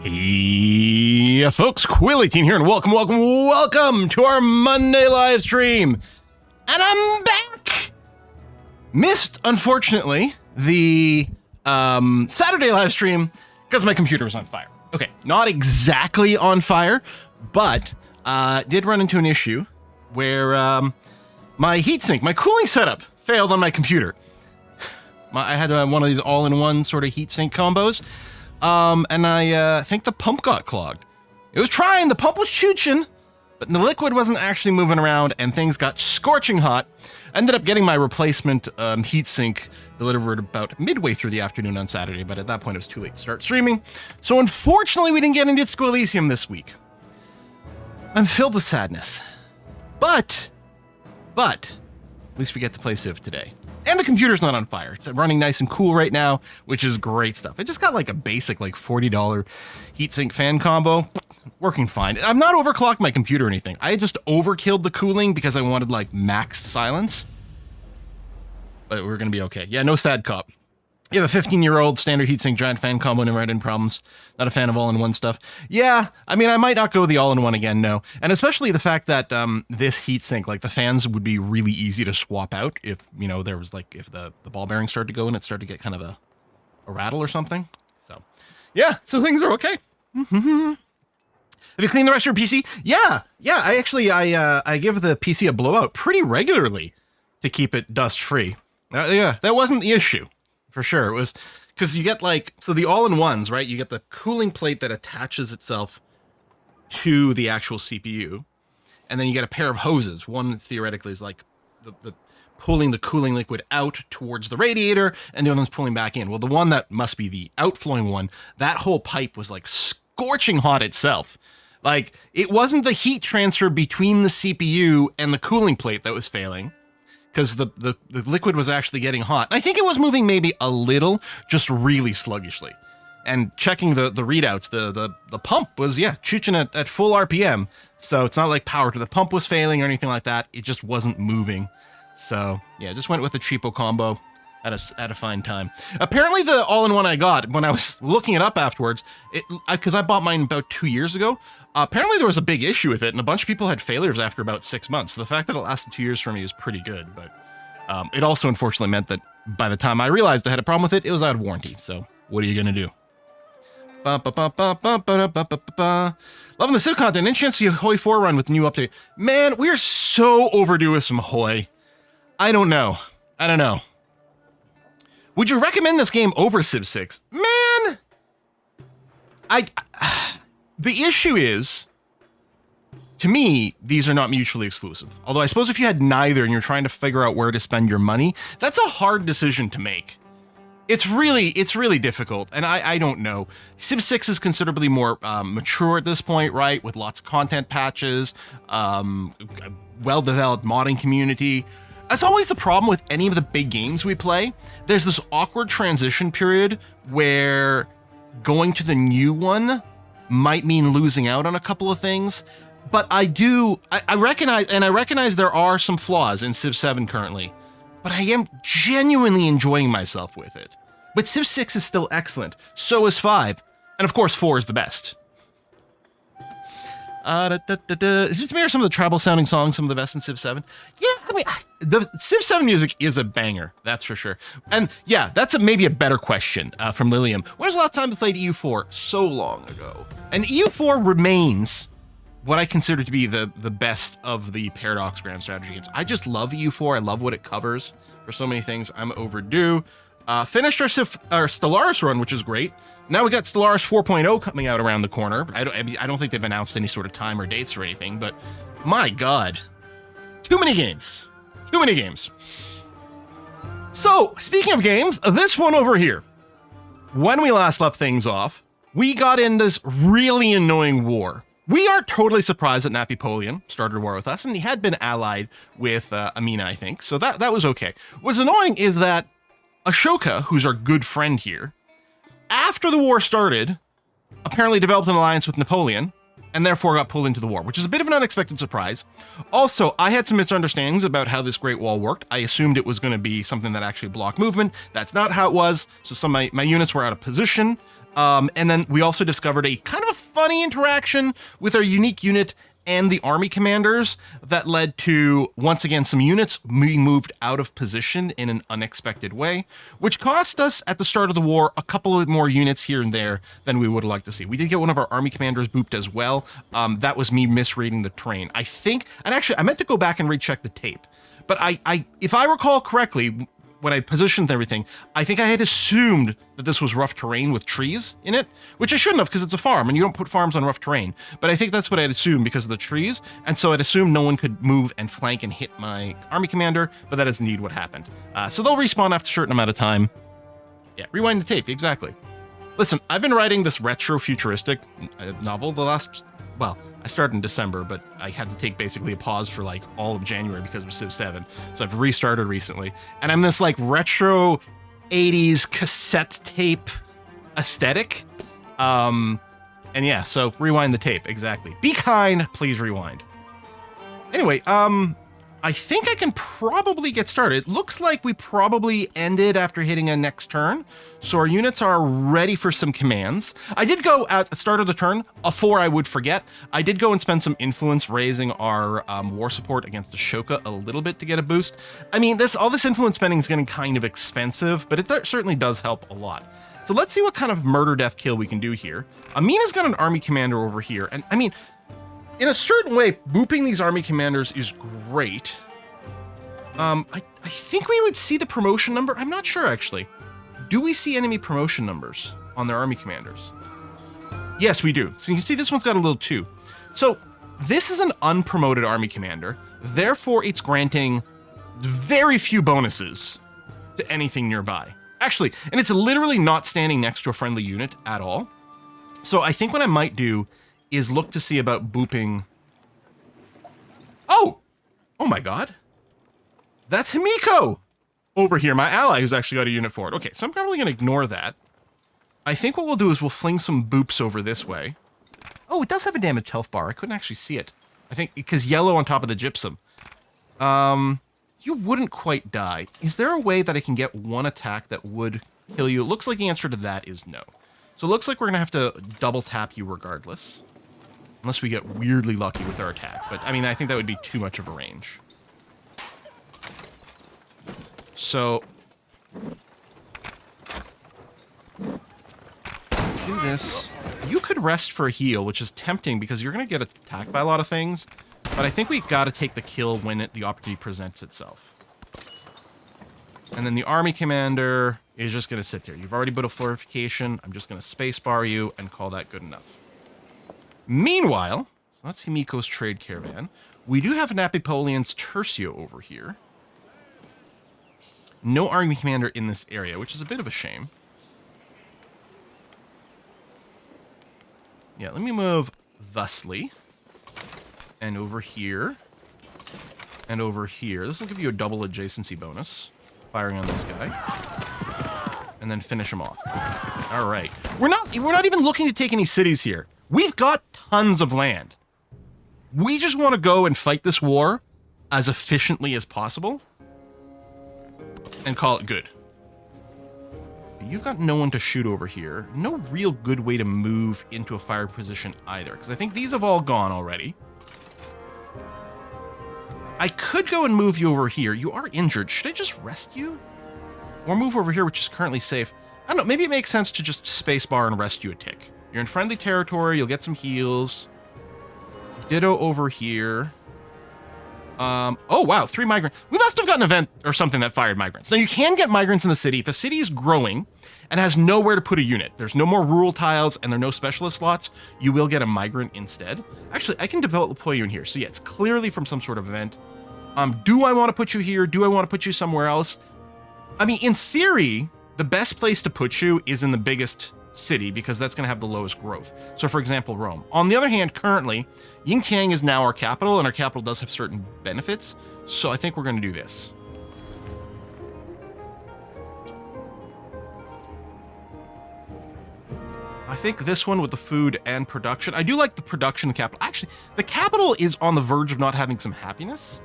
Hey, folks, Quilly18 here, and welcome to our Monday live stream. And I'm back! Missed, unfortunately, the Saturday live stream because my computer was on fire. Okay, not exactly on fire, but did run into an issue where my heatsink, my cooling setup, failed on my computer. I had one of these all-in-one sort of heatsink combos. And I think the pump got clogged. It was trying, the pump was chooching, but the liquid wasn't actually moving around, and things got scorching hot. I ended up getting my replacement heatsink delivered about midway through the afternoon on Saturday, but at that point it was too late to start streaming. So unfortunately, we didn't get into Disco Elysium this week. I'm filled with sadness. But, at least we get to play Civ today. And the computer's not on fire. It's running nice and cool right now, which is great stuff. I just got like a basic like $40 heatsink fan combo. Working fine. I'm not overclocked my computer or anything. I just overkilled the cooling because I wanted like max silence. But we're going to be okay. Yeah, no sad cop. You have a 15-year-old standard heatsink giant fan combo, never had any problems. Not a fan of all-in-one stuff. Yeah, I mean, I might not go the all-in-one again, no. And especially the fact that this heatsink, like the fans would be really easy to swap out if, you know, there was like, if the ball bearing started to go and it started to get kind of a rattle or something. So, yeah, so things are okay. Have you cleaned the rest of your PC? Yeah, I give the PC a blowout pretty regularly to keep it dust-free. Yeah, that wasn't the issue. For sure. It was because you get like, so the all-in-ones, right? You get the cooling plate that attaches itself to the actual CPU. And then you get a pair of hoses. One theoretically is like the pulling the cooling liquid out towards the radiator, and the other one's pulling back in. Well, the one that must be the outflowing one, that whole pipe was like scorching hot itself. Like, it wasn't the heat transfer between the CPU and the cooling plate that was failing, because the liquid was actually getting hot. I think it was moving maybe a little, just really sluggishly. And checking the readouts, the pump was, yeah, chooching at full RPM. So it's not like power to the pump was failing or anything like that. It just wasn't moving. So, yeah, just went with the cheapo combo at a fine time. Apparently the all-in-one I got, when I was looking it up afterwards, because I bought mine about 2 years ago, apparently there was a big issue with it, and a bunch of people had failures after about 6 months. So the fact that it lasted 2 years for me is pretty good, but it also unfortunately meant that by the time I realized I had a problem with it, it was out of warranty. So what are you gonna do? Loving the Civ content. Any chance to see a Hoi 4 run with the new update? Man, we are so overdue with some Hoi. I don't know. Would you recommend this game over Civ 6? Man! The issue is, to me, these are not mutually exclusive. Although I suppose if you had neither and you're trying to figure out where to spend your money, that's a hard decision to make. It's really difficult, and I don't know. Civ 6 is considerably more mature at this point, right? With lots of content patches, well-developed modding community. That's always the problem with any of the big games we play. There's this awkward transition period where going to the new one might mean losing out on a couple of things. But I recognize there are some flaws in Civ 7 currently, but I am genuinely enjoying myself with it. But Civ 6 is still excellent. So is 5. And of course 4 is the best. Is it to me or some of the tribal sounding songs some of the best in Civ 7? Yeah, I mean, the Civ 7 music is a banger, that's for sure. And yeah, that's maybe a better question from Lilium. When was the last time you played EU4? So long ago. And EU4 remains what I consider to be the best of the Paradox Grand Strategy games. I just love EU4. I love what it covers for so many things. I'm overdue. Finished our Stellaris run, which is great. Now we got Stellaris 4.0 coming out around the corner. I don't think they've announced any sort of time or dates or anything, but my God, too many games. So, speaking of games, this one over here. When we last left things off, we got in this really annoying war. We are totally surprised that Napoleon started a war with us, and he had been allied with Amina, I think, so that was okay. What's annoying is that Ashoka, who's our good friend here, after the war started, apparently developed an alliance with Napoleon, and therefore got pulled into the war, which is a bit of an unexpected surprise. Also, I had some misunderstandings about how this Great Wall worked. I assumed it was going to be something that actually blocked movement. That's not how it was. So some of my units were out of position. And then we also discovered a kind of a funny interaction with our unique unit and the army commanders that led to, once again, some units being moved out of position in an unexpected way, which cost us at the start of the war a couple of more units here and there than we would have liked to see. We did get one of our army commanders booped as well. That was me misreading the terrain. I think, and actually I meant to go back and recheck the tape, but if I recall correctly, when I positioned everything, I think I had assumed that this was rough terrain with trees in it, which I shouldn't have because it's a farm and you don't put farms on rough terrain. But I think that's what I'd assumed because of the trees. And so I'd assumed no one could move and flank and hit my army commander, but that is indeed what happened. So they'll respawn after a certain amount of time. Yeah, rewind the tape, exactly. Listen, I've been writing this retro futuristic novel well, I started in December, but I had to take basically a pause for like all of January because of Civ 7. So I've restarted recently. And I'm this like retro 80s cassette tape aesthetic. And yeah, so rewind the tape, exactly. Be kind, please rewind. Anyway, I think I can probably get started. It looks like we probably ended after hitting a next turn. So our units are ready for some commands. I did go at the start of the turn, before I would forget, I did go and spend some influence raising our war support against the Shoka a little bit to get a boost. I mean, all this influence spending is getting kind of expensive, but it certainly does help a lot. So let's see what kind of murder death kill we can do here. Amina's got an army commander over here. And I mean, in a certain way, booping these army commanders is great. I think we would see the promotion number. I'm not sure, actually. Do we see enemy promotion numbers on their army commanders? Yes, we do. So you can see this one's got a little 2. So this is an unpromoted army commander. Therefore, it's granting very few bonuses to anything nearby. Actually, and it's literally not standing next to a friendly unit at all. So I think what I might do is look to see about booping. Oh my God. That's Himiko over here, my ally who's actually got a unit for it. Okay, so I'm probably gonna ignore that. I think what we'll do is we'll fling some boops over this way. Oh, it does have a damaged health bar. I couldn't actually see it. I think because yellow on top of the gypsum. You wouldn't quite die. Is there a way that I can get one attack that would kill you? It looks like the answer to that is no. So it looks like we're gonna have to double tap you regardless. Unless we get weirdly lucky with our attack. But, I mean, I think that would be too much of a range. So, do this. You could rest for a heal, which is tempting because you're going to get attacked by a lot of things. But I think we've got to take the kill when the opportunity presents itself. And then the army commander is just going to sit there. You've already put a fortification. I'm just going to spacebar you and call that good enough. Meanwhile, so that's Himiko's trade caravan. We do have Napoleon's Tercio over here. No army commander in this area, which is a bit of a shame. Yeah, let me move thusly. And over here. And over here. This will give you a double adjacency bonus. Firing on this guy. And then finish him off. All right. We're not even looking to take any cities here. We've got tons of land. We just want to go and fight this war as efficiently as possible and call it good. You've got no one to shoot over here. No real good way to move into a fire position either, because I think these have all gone already. I could go and move you over here. You are injured. Should I just rest you? Or move over here, which is currently safe? I don't know. Maybe it makes sense to just spacebar and rest you a tick. You're in friendly territory. You'll get some heals. Ditto over here. Oh, wow. 3 migrants. We must have got an event or something that fired migrants. Now, you can get migrants in the city. If a city is growing and has nowhere to put a unit, there's no more rural tiles and there are no specialist slots, you will get a migrant instead. Actually, I can deploy you in here. So, yeah, it's clearly from some sort of event. Do I want to put you here? Do I want to put you somewhere else? I mean, in theory, the best place to put you is in the biggest city because that's going to have the lowest growth. So, for example, Rome. On the other hand, currently, Yingtiang is now our capital, and our capital does have certain benefits. So I think we're going to do this. I think this one with the food and production. I do like the production of the capital. Actually, the capital is on the verge of not having some happiness.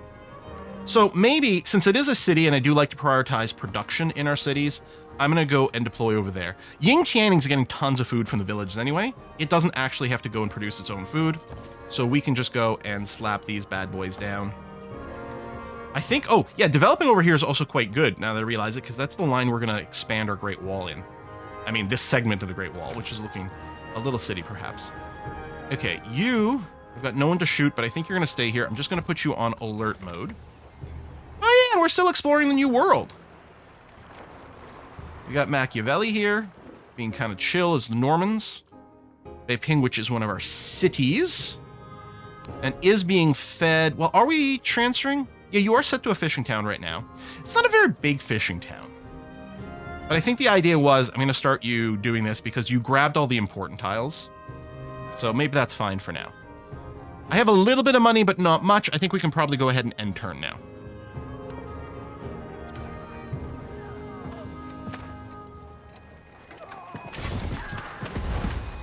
So maybe, since it is a city and I do like to prioritize production in our cities, I'm going to go and deploy over there. Ying Tianning's getting tons of food from the villages anyway. It doesn't actually have to go and produce its own food. So we can just go and slap these bad boys down. I think, oh, yeah, developing over here is also quite good now that I realize it, because that's the line we're going to expand our Great Wall in. I mean, this segment of the Great Wall, which is looking a little city, perhaps. Okay, I've got no one to shoot, but I think you're going to stay here. I'm just going to put you on alert mode. Oh, yeah, and we're still exploring the new world. We got Machiavelli here, being kind of chill as the Normans. Beiping, which is one of our cities, and is being fed. Well, are we transferring? Yeah, you are set to a fishing town right now. It's not a very big fishing town. But I think the idea was, I'm going to start you doing this because you grabbed all the important tiles. So maybe that's fine for now. I have a little bit of money, but not much. I think we can probably go ahead and end turn now.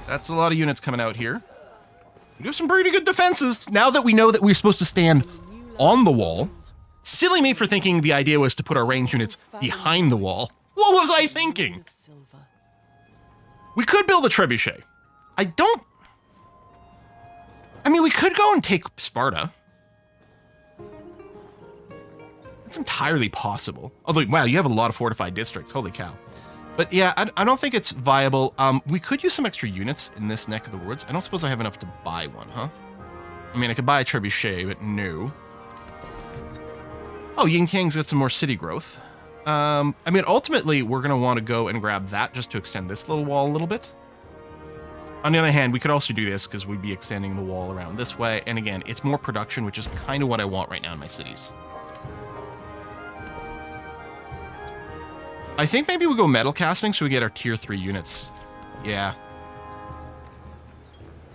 That's a lot of units coming out here. We do have some pretty good defenses. Now that we know that we're supposed to stand on the wall. Silly me for thinking the idea was to put our range units behind the wall. What was I thinking? We could build a trebuchet. I mean, we could go and take Sparta. It's entirely possible. Although, wow, you have a lot of fortified districts. Holy cow. But yeah, I don't think it's viable. We could use some extra units in this neck of the woods. I don't suppose I have enough to buy one, huh? I mean, I could buy a trebuchet, but no. Oh, Yingtiang's got some more city growth. I mean, ultimately, we're going to want to go and grab that just to extend this little wall a little bit. On the other hand, we could also do this because we'd be extending the wall around this way. And again, it's more production, which is kind of what I want right now in my cities. I think maybe we go metal casting so we get our tier 3 units. Yeah.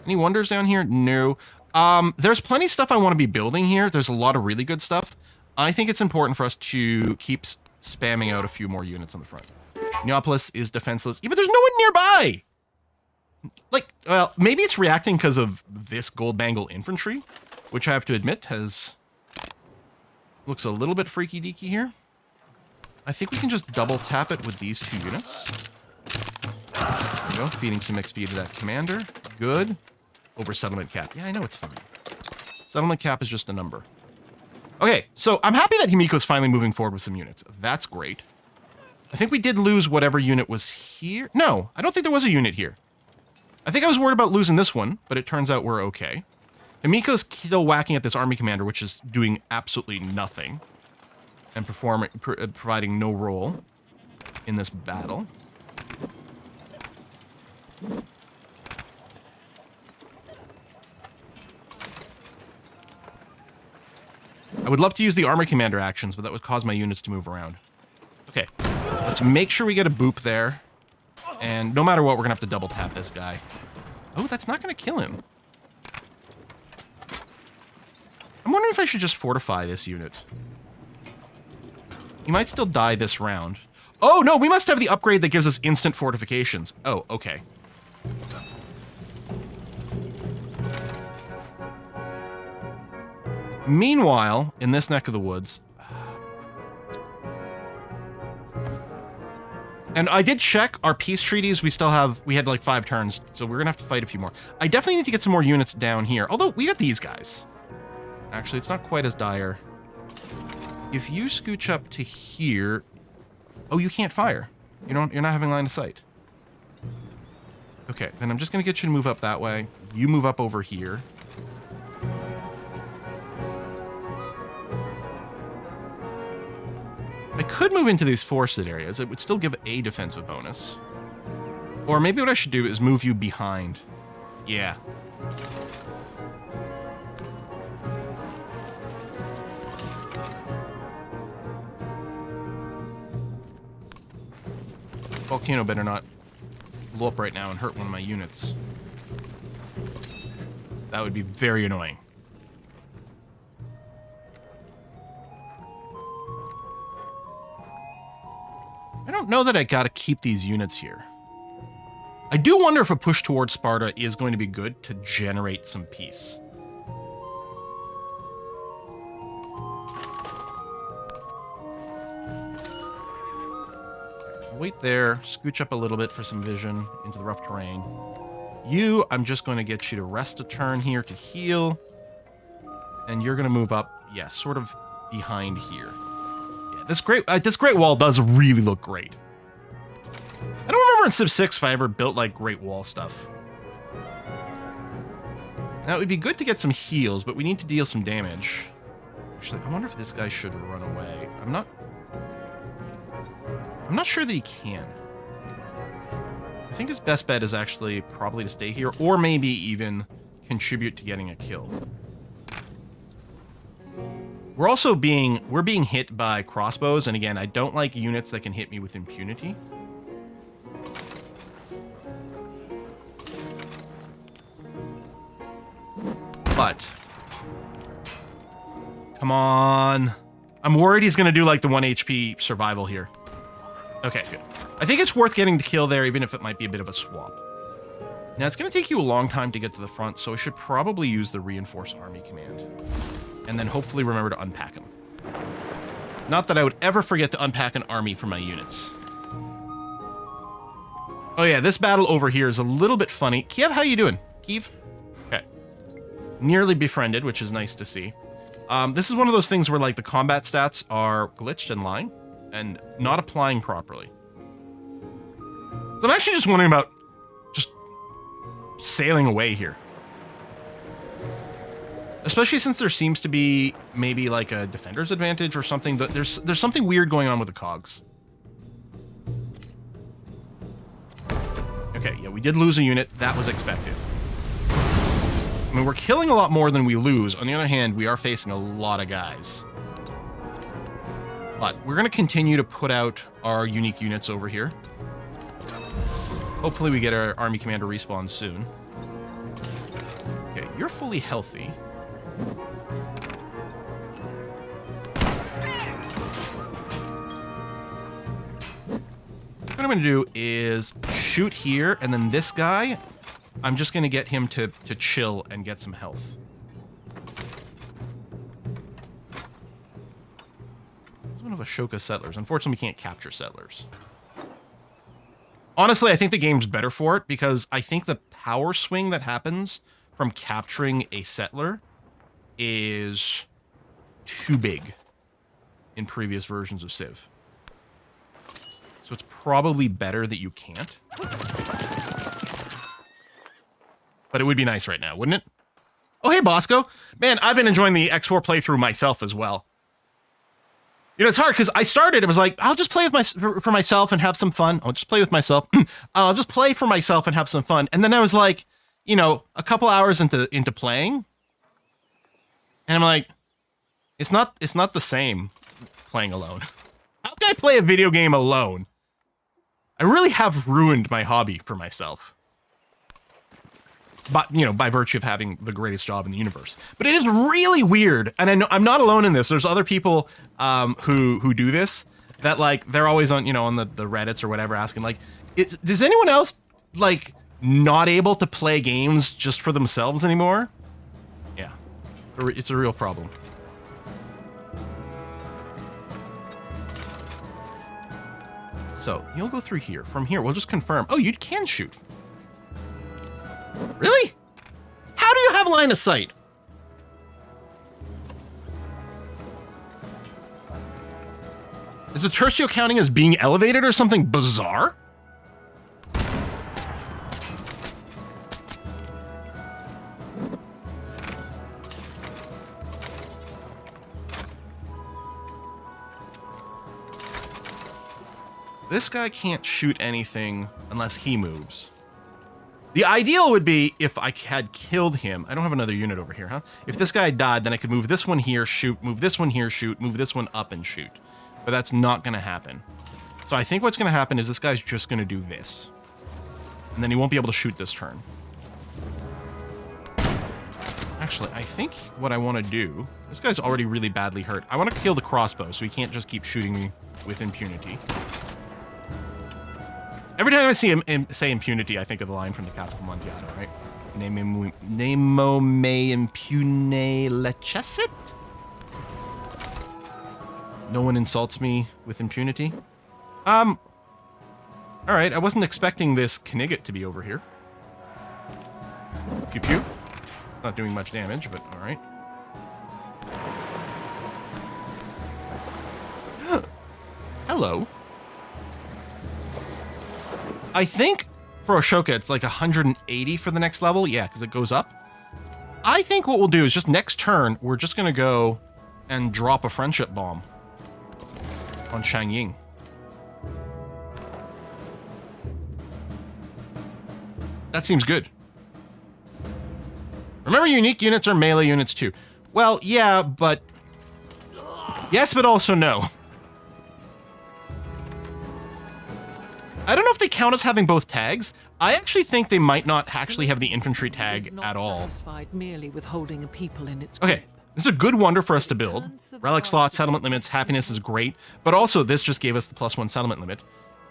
Any wonders down here? No. There's plenty of stuff I want to be building here. There's a lot of really good stuff. I think it's important for us to keep spamming out a few more units on the front. Neapolis is defenseless. Yeah, but there's no one nearby! Like, well, maybe it's reacting because of this gold bangle infantry, which I have to admit looks a little bit freaky deaky here. I think we can just double tap it with these 2 units. There we go, feeding some XP to that commander. Good. Over settlement cap. Yeah, I know it's fine. Settlement cap is just a number. Okay, so I'm happy that Himiko's finally moving forward with some units. That's great. I think we did lose whatever unit was here. No, I don't think there was a unit here. I think I was worried about losing this one, but it turns out we're okay. Himiko's still whacking at this army commander, which is doing absolutely nothing. And providing no role in this battle. I would love to use the army commander actions, but that would cause my units to move around. Okay, let's make sure we get a boop there. And no matter what, we're going to have to double tap this guy. Oh, that's not going to kill him. I'm wondering if I should just fortify this unit. He might still die this round. Oh, no, we must have the upgrade that gives us instant fortifications. Oh, okay. Meanwhile, in this neck of the woods... And I did check our peace treaties. We had like 5 turns, so we're going to have to fight a few more. I definitely need to get some more units down here. Although, we got these guys. Actually, it's not quite as dire. If you scooch up to here... Oh, you can't fire. You're not having line of sight. Okay, then I'm just going to get you to move up that way. You move up over here. I could move into these forested areas. It would still give a defensive bonus. Or maybe what I should do is move you behind. Yeah. Volcano better not blow up right now and hurt one of my units. That would be very annoying. I don't know that I gotta keep these units here. I do wonder if a push towards Sparta is going to be good to generate some peace. I'll wait there, scooch up a little bit for some vision into the rough terrain. You, I'm just going to get you to rest a turn here to heal. And you're going to move up, yeah, sort of behind here. Yeah, this great wall does really look great. I don't remember in Civ 6 if I ever built, like, great wall stuff. Now, it would be good to get some heals, but we need to deal some damage. Actually, I wonder if this guy should run away. I'm not sure that he can. I think his best bet is actually probably to stay here, or maybe even contribute to getting a kill. We're being hit by crossbows, and again, I don't like units that can hit me with impunity. But come on. I'm worried he's going to do like the 1 HP survival here. Okay, good. I think it's worth getting the kill there, even if it might be a bit of a swap. Now, it's going to take you a long time to get to the front, so I should probably use the reinforced army command. And then hopefully remember to unpack them. Not that I would ever forget to unpack an army for my units. Oh yeah, this battle over here is a little bit funny. Kiev, how you doing? Kiev? Okay. Nearly befriended, which is nice to see. This is one of those things where like the combat stats are glitched and lying and not applying properly. So I'm actually just wondering about just sailing away here. Especially since there seems to be maybe like a defender's advantage or something. There's something weird going on with the cogs. Okay, yeah, we did lose a unit. That was expected. I mean, we're killing a lot more than we lose. On the other hand, we are facing a lot of guys. But we're going to continue to put out our unique units over here. Hopefully we get our army commander respawn soon. Okay, you're fully healthy. What I'm going to do is shoot here, and then this guy, I'm just going to get him to chill and get some health. It's one of Ashoka's settlers. Unfortunately, we can't capture settlers. Honestly, I think the game's better for it, because I think the power swing that happens from capturing a settler is too big in previous versions of Civ. So it's probably better that you can't. But it would be nice right now, wouldn't it? Oh, hey, Bosco. Man, I've been enjoying the X4 playthrough myself as well. You know, it's hard because I started, it was like, I'll just play with for myself and have some fun. I'll just play with myself. I'll just play for myself and have some fun. And then I was like, you know, a couple hours into playing. And I'm like, it's not the same playing alone. How can I play a video game alone? I really have ruined my hobby for myself. But, you know, by virtue of having the greatest job in the universe. But it is really weird, and I know I'm not alone in this. There's other people who do this, that, like, they're always on, you know, on the Reddits or whatever, asking, like, does anyone else, like, not able to play games just for themselves anymore? Yeah, it's a real problem. So, you'll go through here. From here, we'll just confirm. Oh, you can shoot. Really? How do you have line of sight? Is the tercio counting as being elevated or something bizarre? This guy can't shoot anything unless he moves. The ideal would be if I had killed him. I don't have another unit over here, huh? If this guy died, then I could move this one here, shoot, move this one here, shoot, move this one up and shoot. But that's not going to happen. So I think what's going to happen is this guy's just going to do this. And then he won't be able to shoot this turn. Actually, I think what I want to do... This guy's already really badly hurt. I want to kill the crossbow so he can't just keep shooting me with impunity. Every time I see him say impunity, I think of the line from the Castle of Amontillado, right? Nemo me impune lecessit? No one insults me with impunity? All right, I wasn't expecting this Knigget to be over here. Pew pew. Not doing much damage, but all right. Hello. I think for Ashoka, it's like 180 for the next level. Yeah, because it goes up. I think what we'll do is just next turn, we're just going to go and drop a friendship bomb on Shang Ying. That seems good. Remember, unique units are melee units too. Well, yeah, but... Yes, but also no. I don't know if they count as having both tags. I actually think they might not actually have the infantry tag at all. Satisfied merely with holding a people in its Okay, grip. this is a good wonder for us to build. Relic slot, settlement limits, happiness is great. But also, this just gave us the +1 settlement limit.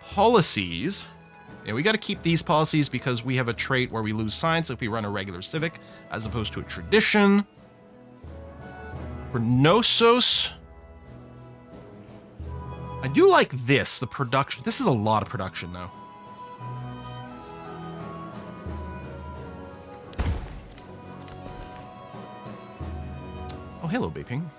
Policies. Yeah, we got to keep these policies because we have a trait where we lose science if we run a regular civic, as opposed to a tradition. For Knossos, I do like this, the production. This is a lot of production, though. Oh, hello, Beiping.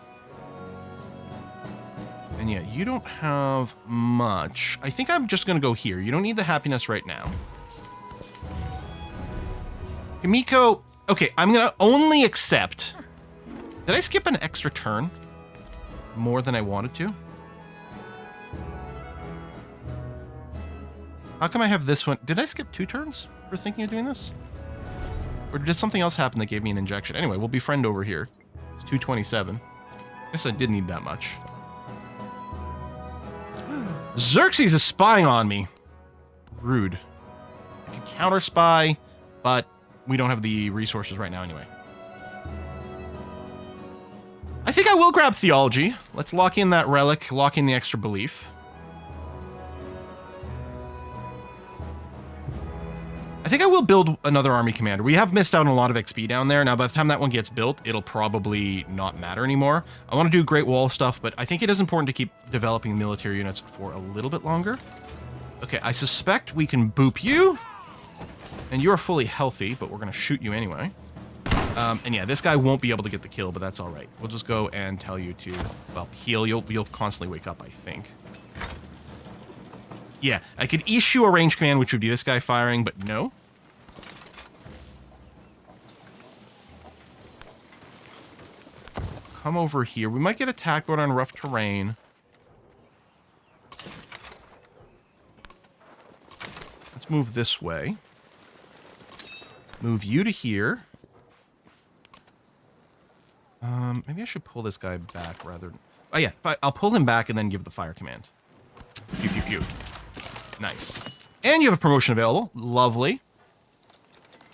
And yeah, you don't have much. I think I'm just going to go here. You don't need the happiness right now. Himiko, okay, I'm going to only accept... Did I skip an extra turn? More than I wanted to? How come I have this one? Did I skip 2 turns for thinking of doing this? Or did something else happen that gave me an injection? Anyway, we'll befriend over here. It's 227. Guess I did need that much. Xerxes is spying on me. Rude. I could counter spy, but we don't have the resources right now anyway. I think I will grab theology. Let's lock in that relic, lock in the extra belief. I think I will build another army commander. We have missed out on a lot of XP down there. Now, by the time that one gets built, it'll probably not matter anymore. I want to do Great Wall stuff, but I think it is important to keep developing military units for a little bit longer. Okay, I suspect we can boop you. And you're fully healthy, but we're going to shoot you anyway. And yeah, this guy won't be able to get the kill, but that's all right. We'll just go and tell you to, well, heal. You'll constantly wake up, I think. Yeah, I could issue a range command, which would be this guy firing, but no. Come over here. We might get attacked, but on rough terrain. Let's move this way. Move you to here. Maybe I should pull this guy back rather... Oh, yeah. I'll pull him back and then give the fire command. Pew, pew, pew. Nice. And you have a promotion available. Lovely.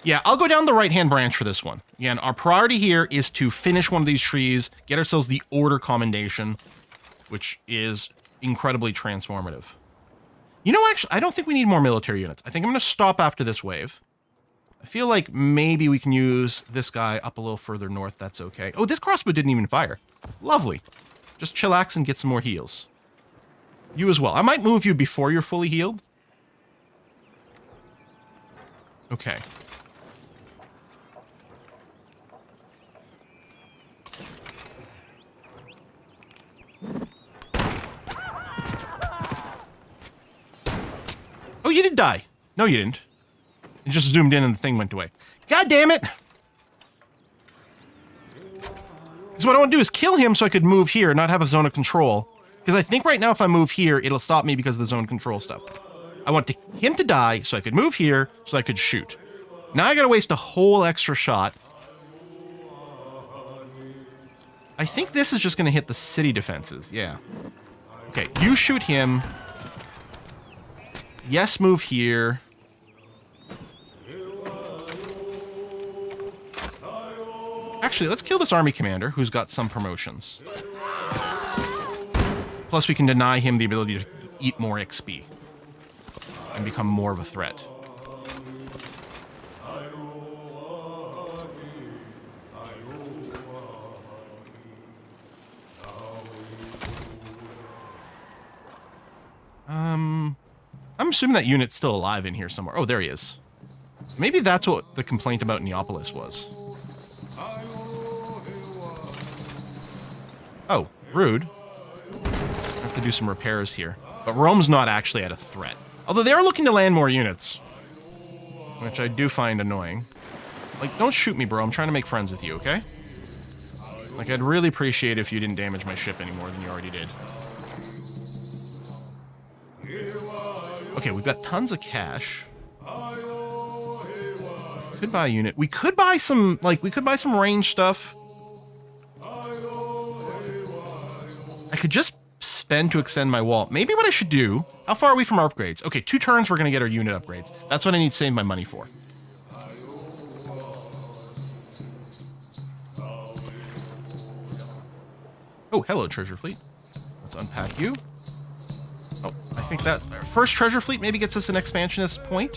Yeah, I'll go down the right-hand branch for this one. Again, our priority here is to finish one of these trees, get ourselves the Order Commendation, which is incredibly transformative. You know, actually, I don't think we need more military units. I think I'm going to stop after this wave. I feel like maybe we can use this guy up a little further north. That's okay. Oh, this crossbow didn't even fire. Lovely. Just chillax and get some more heals. You as well. I might move you before you're fully healed. Okay. Oh, you did die. No, you didn't. It just zoomed in and the thing went away. God damn it! Because what I want to do is kill him so I could move here and not have a zone of control. Because I think right now if I move here, it'll stop me because of the zone control stuff. I want him to die so I could move here so I could shoot. Now I gotta waste a whole extra shot. I think this is just gonna hit the city defenses. Yeah. Okay, you shoot him. Yes, move here. Actually, let's kill this army commander who's got some promotions. Plus, we can deny him the ability to eat more XP and become more of a threat. I'm assuming that unit's still alive in here somewhere. Oh, there he is. Maybe that's what the complaint about Neapolis was. Oh, rude. I have to do some repairs here. But Rome's not actually at a threat. Although they are looking to land more units. Which I do find annoying. Like, don't shoot me, bro. I'm trying to make friends with you, okay? Like, I'd really appreciate if you didn't damage my ship any more than you already did. Okay, we've got tons of cash. Could buy a unit. We could buy some, like, we could buy some range stuff. I could just spend to extend my wall. Maybe what I should do... How far are we from our upgrades? Okay, 2 turns we're going to get our unit upgrades. That's what I need to save my money for. Oh, hello, treasure fleet. Let's unpack you. Oh, I think that our first treasure fleet maybe gets us an expansionist point.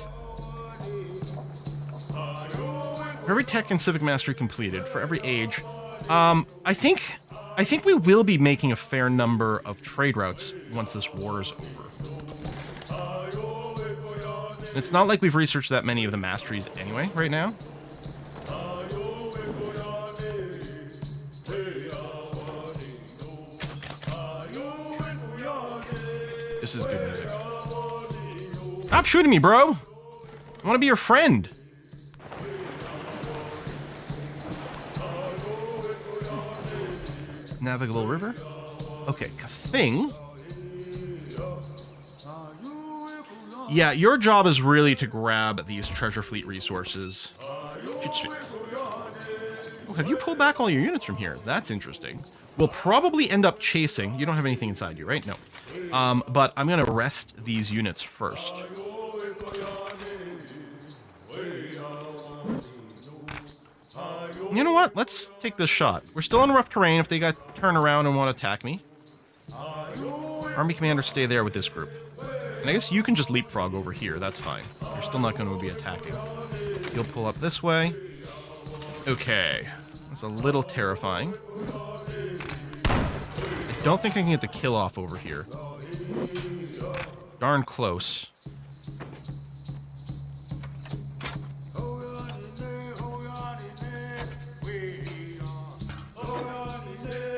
For every tech and civic mastery completed, for every age, I think we will be making a fair number of trade routes once this war is over. It's not like we've researched that many of the masteries anyway right now. This is good music. Stop shooting me, bro! I want to be your friend. Navigable river. Okay, Kafing. Yeah, your job is really to grab these treasure fleet resources. Oh, have you pulled back all your units from here? That's interesting. We'll probably end up chasing. You don't have anything inside you, right? No. But I'm going to rest these units first. You know what? Let's take this shot. We're still in rough terrain if they got turn around and want to attack me. Army commander, stay there with this group. And I guess you can just leapfrog over here. That's fine. You're still not going to be attacking. You'll pull up this way. Okay. That's a little terrifying. I don't think I can get the kill off over here. Darn close.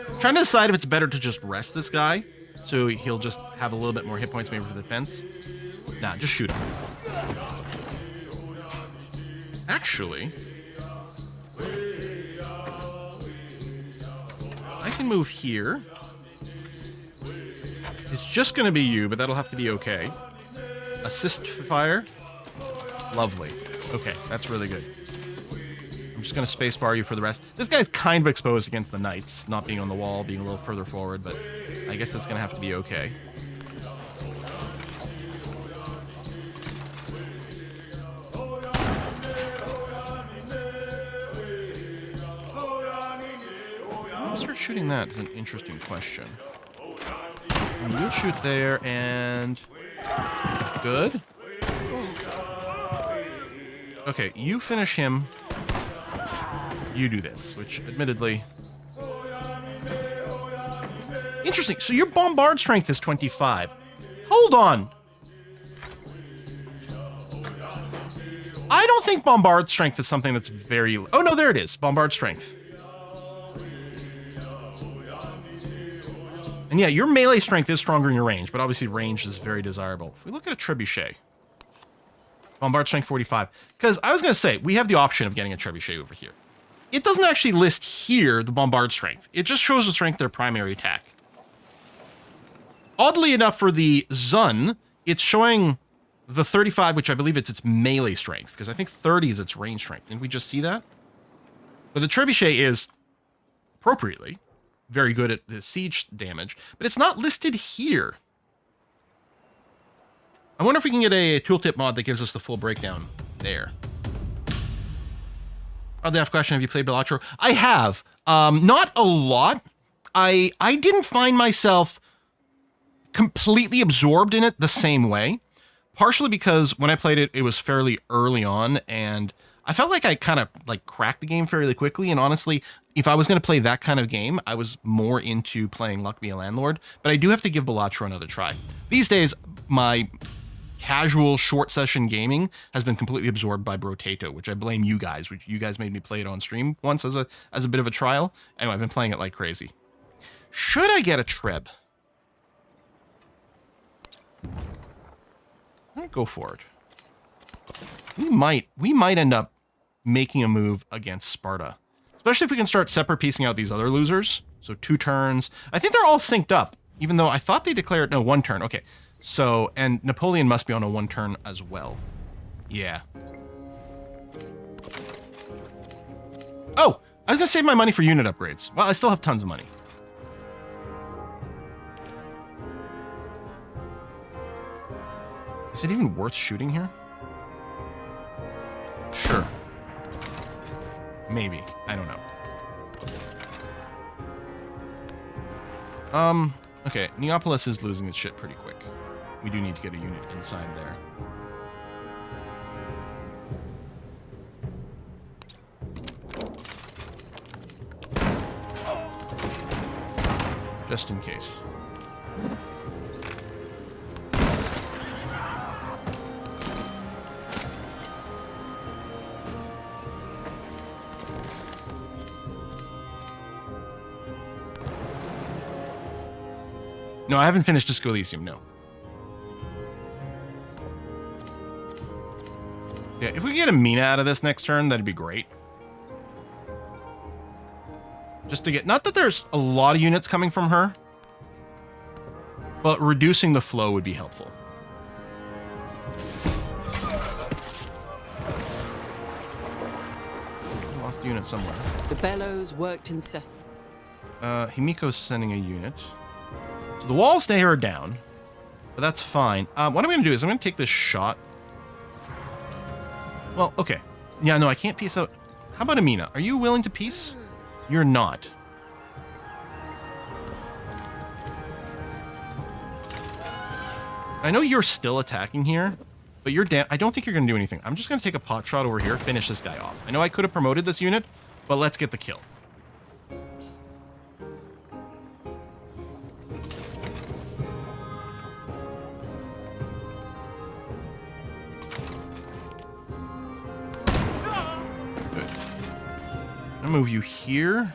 I'm trying to decide if it's better to just rest this guy, so he'll just have a little bit more hit points maybe for the defense. Nah, just shoot him. Actually, I can move here. It's just going to be you, but that'll have to be okay. Assist fire. Lovely. Okay, that's really good. I'm just going to spacebar you for the rest. This guy's kind of exposed against the knights, not being on the wall, being a little further forward, but I guess that's going to have to be okay. I'll start shooting that is an interesting question. And you'll shoot there, and... Good. Okay, you finish him. You do this, which admittedly... Interesting. So your bombard strength is 25. Hold on. I don't think bombard strength is something that's very... Oh, no, there it is. Bombard strength. And yeah, your melee strength is stronger in your range, but obviously range is very desirable. If we look at a trebuchet... Bombard strength 45. Because I was going to say, we have the option of getting a trebuchet over here. It doesn't actually list here the bombard strength. It just shows the strength of their primary attack. Oddly enough, for the Zun, it's showing the 35, which I believe it's its melee strength, because I think 30 is its range strength. Didn't we just see that? But the trebuchet is, appropriately, very good at the siege damage, but it's not listed here. I wonder if we can get a tooltip mod that gives us the full breakdown there. Oddly off question, have you played Balatro? I have. Not a lot. I didn't find myself completely absorbed in it the same way. Partially because when I played it, it was fairly early on, and I felt like I kind of like cracked the game fairly quickly. And honestly, if I was going to play that kind of game, I was more into playing Luck Be a Landlord. But I do have to give Balatro another try. These days, my casual short session gaming has been completely absorbed by Brotato, which I blame you guys, which you guys made me play it on stream once as a bit of a trial. Anyway, I've been playing it like crazy. Should I get a Treb? I'm gonna go for it. We might end up making a move against Sparta. Especially if we can start separate piecing out these other losers. So 2 turns. I think they're all synced up, even though I thought they declared, no, 1 turn. Okay. So, and Napoleon must be on a 1 turn as well. Yeah. Oh, I was going to save my money for unit upgrades. Well, I still have tons of money. Is it even worth shooting here? Sure. Maybe. I don't know. Okay. Neapolis is losing its shit pretty quick. We do need to get a unit inside there. Just in case. No, I haven't finished Disco Elysium, no. Yeah, if we could get a Mina out of this next turn, that'd be great. Just to get... Not that there's a lot of units coming from her, but reducing the flow would be helpful. Lost a unit somewhere. The bellows worked incessantly. Himiko's sending a unit. So the walls there are down, but that's fine. What I'm going to do is I'm going to take this shot. Well, okay. Yeah, no, I can't piece out. How about Amina? Are you willing to piece? You're not. I know you're still attacking here, but you're I don't think you're going to do anything. I'm just going to take a pot shot over here, finish this guy off. I know I could have promoted this unit, but let's get the kill. Move you here.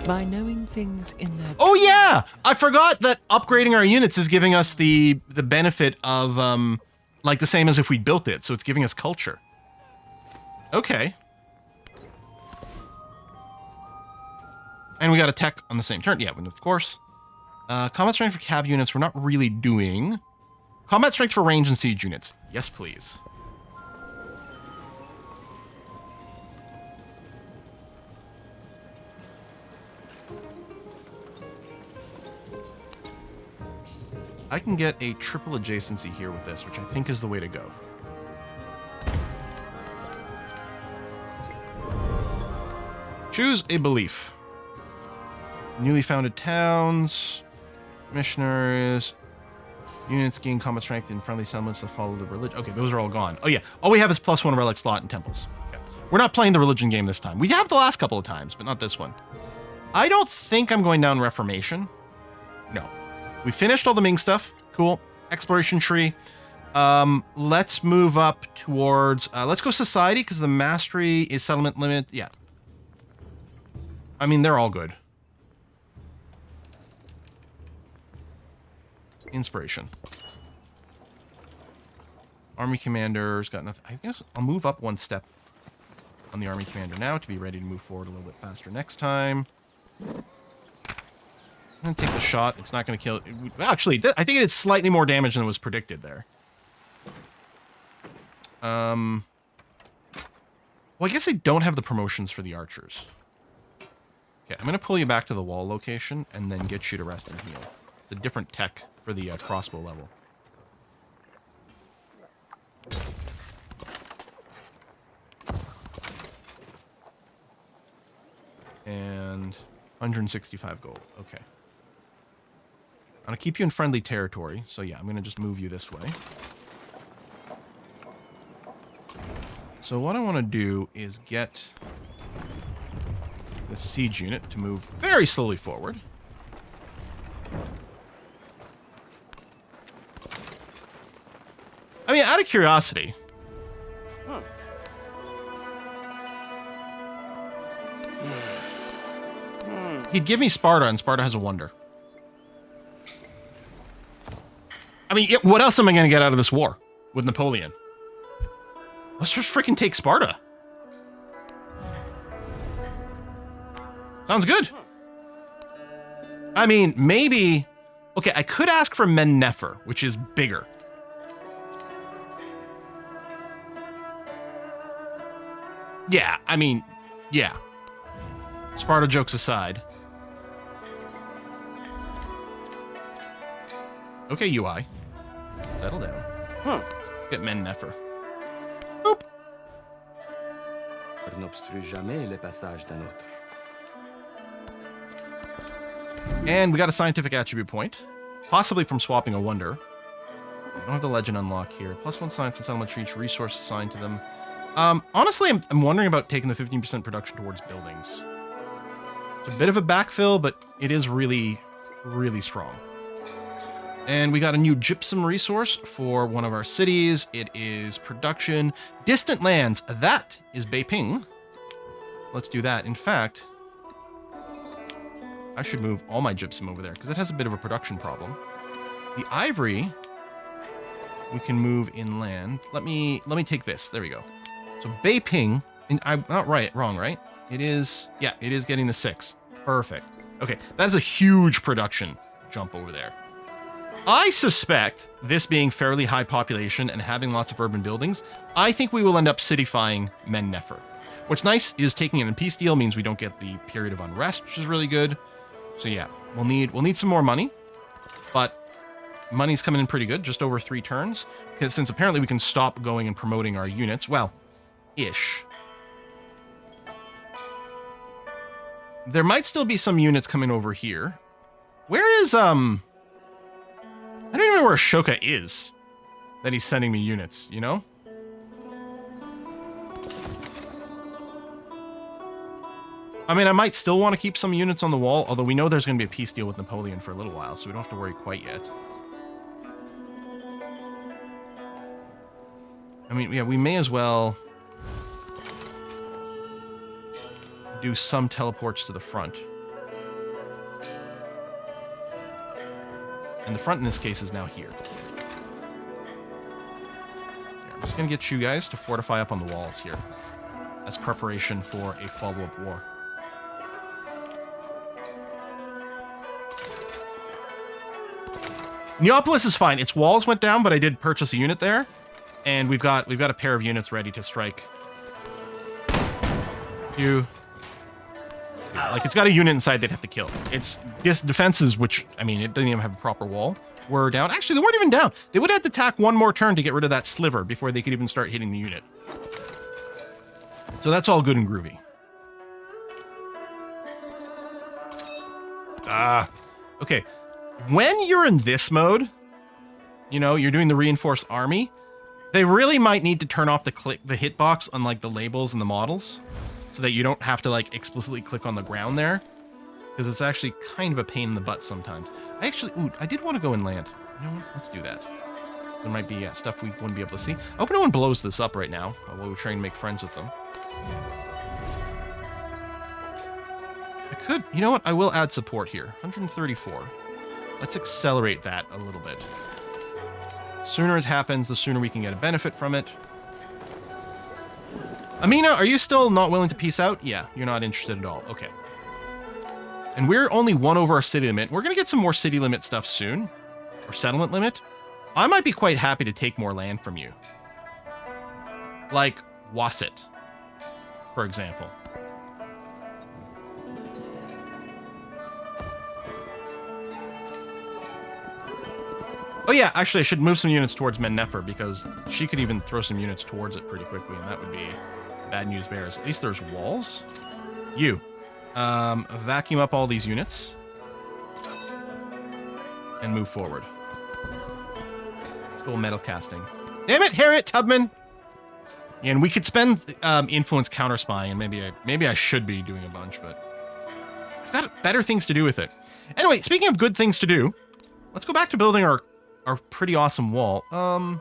By knowing things in their... Oh yeah! I forgot that upgrading our units is giving us the benefit of like the same as if we built it, so it's giving us culture. Okay. And we got a tech on the same turn. Yeah, of course. Combat strength for cav units we're not really doing. Combat strength for range and siege units. Yes, please. I can get a triple adjacency here with this, which I think is the way to go. Choose a belief. Newly founded towns. Missionaries. Units gain combat strength in friendly settlements that follow the religion. Okay, those are all gone. Oh yeah, all we have is +1 relic slot and temples. Okay. We're not playing the religion game this time. We have the last couple of times, but not this one. I don't think I'm going down Reformation. No. We finished all the Ming stuff. Cool. Exploration tree. Let's move up towards... let's go society, because the mastery is settlement limit. Yeah. I mean, they're all good. Inspiration. Army commander's got nothing. I guess I'll move up 1 step on the army commander now to be ready to move forward a little bit faster next time. I'm going to take the shot. It's not going to kill... Actually, I think it did slightly more damage than was predicted there. Well, I guess I don't have the promotions for the archers. Okay, I'm going to pull you back to the wall location and then get you to rest and heal. It's a different tech for the crossbow level. And 165 gold. Okay. I'm going to keep you in friendly territory. So yeah, I'm going to just move you this way. So what I want to do is get the siege unit to move very slowly forward. I mean, out of curiosity, he'd give me Sparta, and Sparta has a wonder. I mean, what else am I going to get out of this war with Napoleon? Let's just freaking take Sparta. Sounds good. I mean, maybe... Okay, I could ask for Men-Nefer, which is bigger. Yeah, I mean, yeah. Sparta jokes aside. Okay, UI. Settle down. Get Men-Nefer. Boop. N'obstrue jamais le passage d'un autre. And we got a scientific attribute point. Possibly from swapping a wonder. I don't have the legend unlock here. +1 science and settlement for each resource assigned to them. Honestly, I'm wondering about taking the 15% production towards buildings. It's a bit of a backfill, but it is really, really strong. And we got a new gypsum resource for one of our cities. It is production. Distant lands. That is Beiping. Let's do that. In fact, I should move all my gypsum over there because it has a bit of a production problem. The ivory, we can move inland. Let me take this. There we go. So Beiping, and I'm not wrong, right? It is, yeah, it is getting the 6. Perfect. Okay, that is a huge production jump over there. I suspect, this being fairly high population and having lots of urban buildings, I think we will end up cityfying Men-Nefer. What's nice is taking it in peace deal means we don't get the period of unrest, which is really good. So yeah, we'll need some more money, but money's coming in pretty good, just over 3 turns, because since apparently we can stop going and promoting our units, well, ish. There might still be some units coming over here. Where is, I don't even know where Ashoka is that he's sending me units, you know? I mean, I might still want to keep some units on the wall, although we know there's going to be a peace deal with Napoleon for a little while, so we don't have to worry quite yet. I mean, yeah, we may as well do some teleports to the front. And the front in this case is now here. I'm just going to get you guys to fortify up on the walls here as preparation for a follow-up war. Neapolis is fine. Its walls went down, but I did purchase a unit there, and we've got a pair of units ready to strike. Like, it's got a unit inside they'd have to kill. Its defenses, which, I mean, it doesn't even have a proper wall, were down. Actually, they weren't even down. They would have to attack one more turn to get rid of that sliver before they could even start hitting the unit. So that's all good and groovy. Okay. When you're in this mode, you know, you're doing the reinforced army, they really might need to turn off the hitbox on, like, the labels and the models, so that you don't have to, like, explicitly click on the ground there, because it's actually kind of a pain in the butt sometimes. I did want to go inland. You know what? Let's do that. There might be stuff we wouldn't be able to see. I hope no one blows this up right now while we're trying to make friends with them. I could, you know what? I will add support here. 134. Let's accelerate that a little bit. Sooner it happens, the sooner we can get a benefit from it. Amina, are you still not willing to peace out? Yeah, you're not interested at all. Okay. And we're only 1 over our city limit. We're going to get some more city limit stuff soon. Or settlement limit. I might be quite happy to take more land from you. Like Wasset, for example. Oh yeah, actually I should move some units towards Men-Nefer because she could even throw some units towards it pretty quickly, and that would be bad news bears. At least there's walls. You. Vacuum up all these units. And move forward. Little metal casting. Damn it, Harriet Tubman! And we could spend influence counter spying, and maybe I should be doing a bunch, but I've got better things to do with it. Anyway, speaking of good things to do, let's go back to building our pretty awesome wall. Yeah,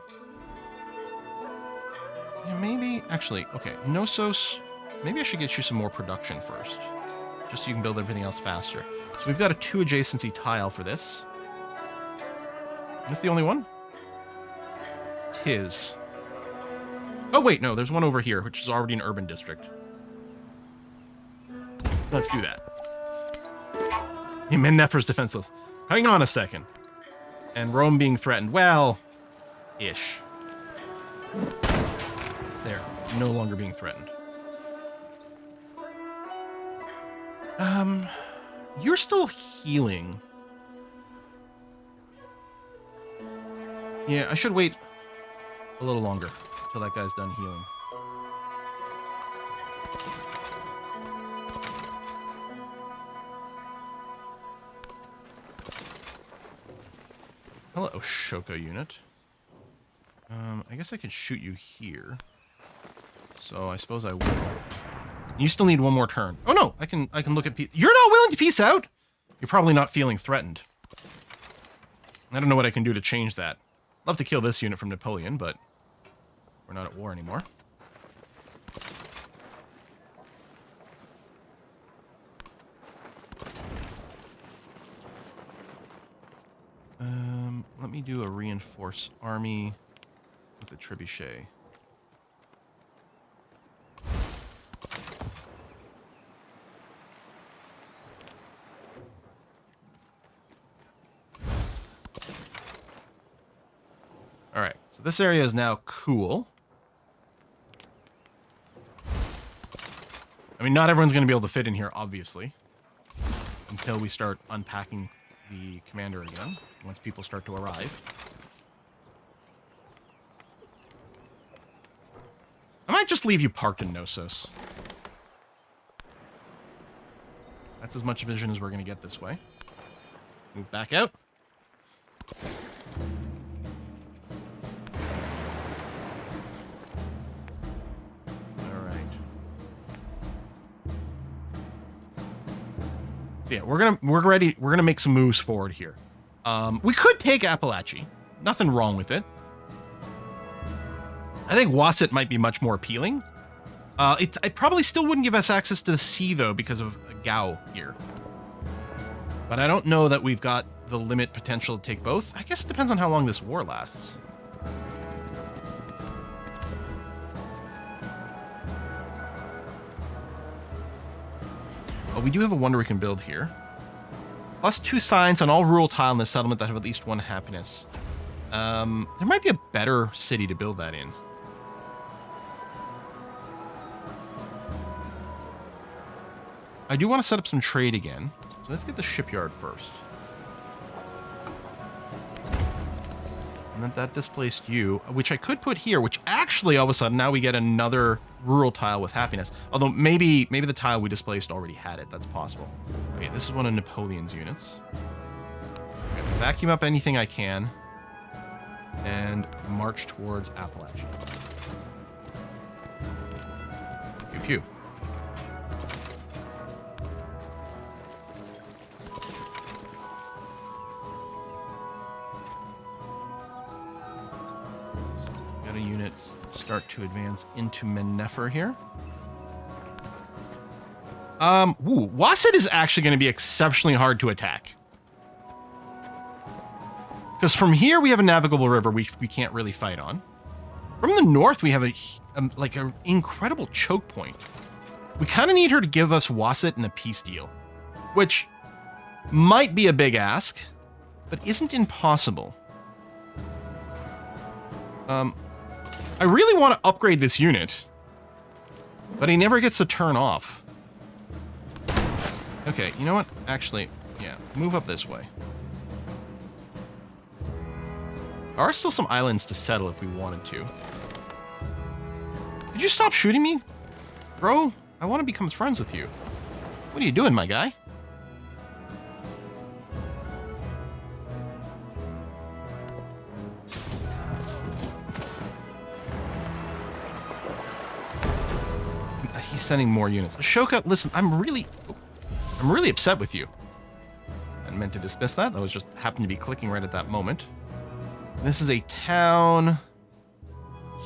maybe, actually, okay, Knossos, maybe I should get you some more production first, just so you can build everything else faster. So we've got a 2 adjacency tile for this. Is this the only one? Tis. Oh, wait, no, there's one over here, which is already an urban district. Let's do that. Yeah, Mennefer's defenseless. Hang on a second. And Rome being threatened. Well, ish. There. No longer being threatened. You're still healing. Yeah, I should wait a little longer until that guy's done healing. Hello, Shoko unit. I guess I could shoot you here. So I suppose I will. You still need one more turn. Oh no, I can look at peace. You're not willing to peace out? You're probably not feeling threatened. I don't know what I can do to change that. Love to kill this unit from Napoleon, but we're not at war anymore. Let me do a reinforce army with a trebuchet. All right, so this area is now cool. I mean, not everyone's going to be able to fit in here, obviously, until we start unpacking the commander again, once people start to arrive. I might just leave you parked in Knossos. That's as much vision as we're going to get this way. Move back out. Yeah, we're gonna make some moves forward here. We could take Appalachia. Nothing wrong with it. I think Wasset might be much more appealing. It probably still wouldn't give us access to the sea though because of Gao here. But I don't know that we've got the limit potential to take both. I guess it depends on how long this war lasts. Oh, we do have a wonder we can build here. +2 signs on all rural tile in the settlement that have at least 1 happiness. There might be a better city to build that in. I do want to set up some trade again. So let's get the shipyard first. And then that displaced you, which I could put here, which actually all of a sudden now we get another rural tile with happiness. Although maybe the tile we displaced already had it. That's possible. Okay, this is one of Napoleon's units. Okay, vacuum up anything I can. And march towards Appalachia. Pew pew. Unit start to advance into Mennefer here. Wasset is actually going to be exceptionally hard to attack. Because from here we have a navigable river we can't really fight on. From the north we have like an incredible choke point. We kind of need her to give us Wasset in a peace deal. Which might be a big ask, but isn't impossible. I really want to upgrade this unit, but he never gets to turn off. Okay, you know what? Actually, yeah, move up this way. There are still some islands to settle if we wanted to. Did you stop shooting me? Bro, I want to become friends with you. What are you doing, my guy? He's sending more units. Ashoka, listen, I'm really... I'm really upset with you. I meant to dismiss that. That was just happened to be clicking right at that moment. This is a town.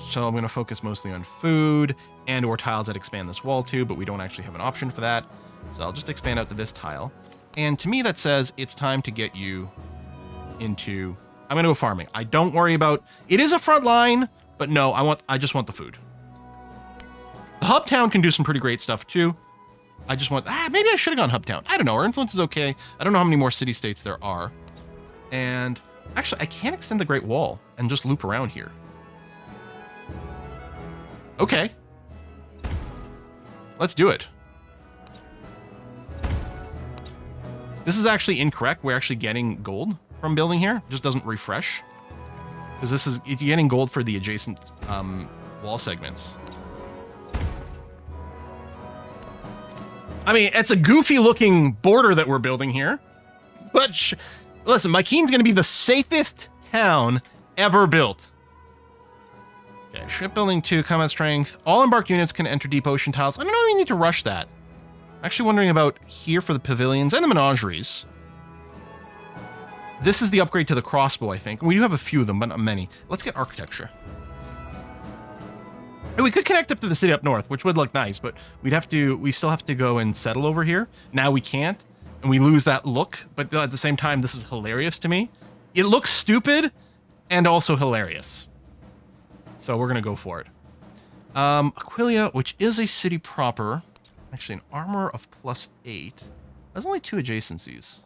So I'm going to focus mostly on food and or tiles that expand this wall too, but we don't actually have an option for that. So I'll just expand out to this tile. And to me, that says it's time to get you into... I'm going to go farming. I don't worry about... It is a front line, but no, I just want the food. The hub town can do some pretty great stuff too. I just want... maybe I should have gone hub town. I don't know. Our influence is okay. I don't know how many more city-states there are. And actually, I can't extend the Great Wall and just loop around here. Okay. Let's do it. This is actually incorrect. We're actually getting gold from building here. It just doesn't refresh. Because this is... You're getting gold for the adjacent wall segments. I mean, it's a goofy looking border that we're building here. But listen, Mykeen's going to be the safest town ever built. Okay, shipbuilding 2, combat strength. All embarked units can enter deep ocean tiles. I don't know if you need to rush that. I'm actually wondering about here for the pavilions and the menageries. This is the upgrade to the crossbow, I think. We do have a few of them, but not many. Let's get architecture. And we could connect up to the city up north, which would look nice, but we still have to go and settle over here. Now we can't, and we lose that look, but at the same time, this is hilarious to me. It looks stupid and also hilarious. So we're going to go for it. Aquilia, which is a city proper. Actually, an armor of +8. There's only 2 adjacencies.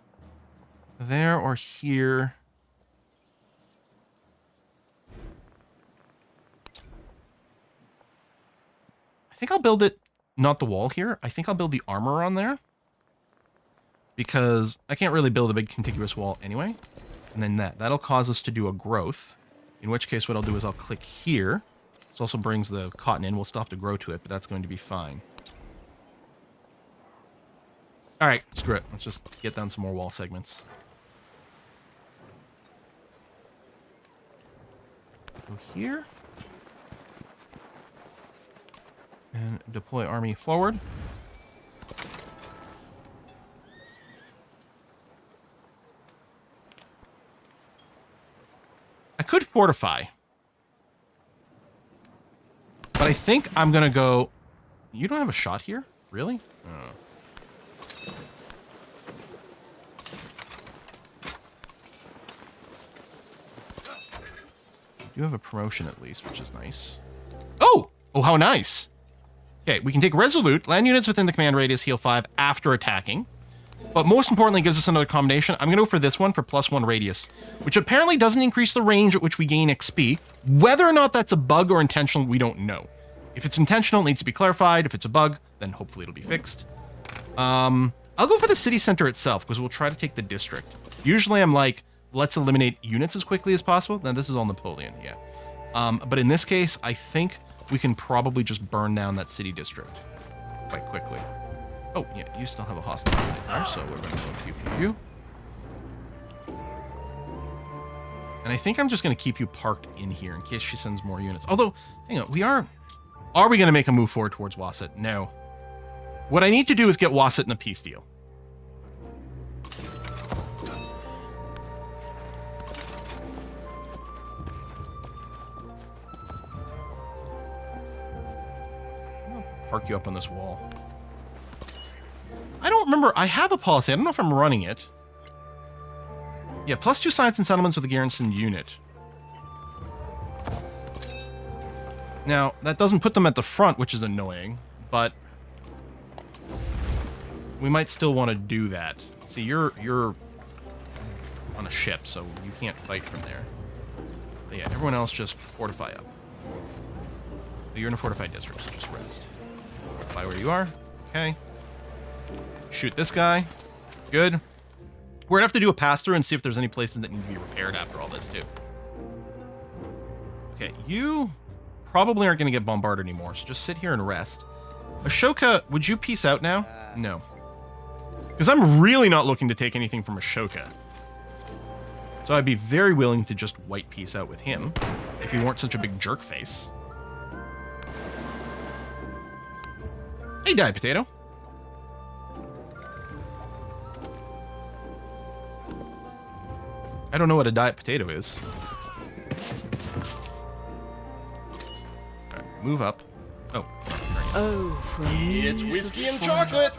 There or here. I think I'll build it, not the wall here. I think I'll build the armor on there. Because I can't really build a big contiguous wall anyway. And then that'll cause us to do a growth. In which case what I'll do is I'll click here. This also brings the cotton in. We'll still have to grow to it, but that's going to be fine. All right, screw it. Let's just get down some more wall segments. Go here. And deploy army forward. I could fortify. But I think I'm going to go... You don't have a shot here? Really? You have a promotion at least, which is nice. Oh! Oh, how nice! Okay, we can take Resolute, land units within the command radius, heal 5 after attacking. But most importantly, it gives us another combination. I'm going to go for this one for +1 radius, which apparently doesn't increase the range at which we gain XP. Whether or not that's a bug or intentional, we don't know. If it's intentional, it needs to be clarified. If it's a bug, then hopefully it'll be fixed. I'll go for the city center itself, because we'll try to take the district. Usually I'm like, let's eliminate units as quickly as possible. Now, this is all Napoleon, yeah. But in this case, I think we can probably just burn down that city district quite quickly. Oh, yeah, you still have a hostile unit there, so we're going to go pew, pew, pew. And I think I'm just going to keep you parked in here in case she sends more units. Although, hang on, are we going to make a move forward towards Wasset? No. What I need to do is get Wasset in a peace deal. Park you up on this wall. I don't remember. I have a policy. I don't know if I'm running it. Yeah, +2 science and settlements with a garrison unit. Now, that doesn't put them at the front, which is annoying, but we might still want to do that. See, you're on a ship, so you can't fight from there. But yeah, everyone else just fortify up. So you're in a fortified district, so just rest. By where you are. Okay. Shoot this guy. Good. We're gonna have to do a pass-through and see if there's any places that need to be repaired after all this, too. Okay, you probably aren't gonna get bombarded anymore, so just sit here and rest. Ashoka, would you peace out now? No. Because I'm really not looking to take anything from Ashoka. So I'd be very willing to just white peace out with him, if he weren't such a big jerk face. Hey, Die Potato. I don't know what a diet potato is. All right, move up. Oh. Oh, for me. It's whiskey and chocolate.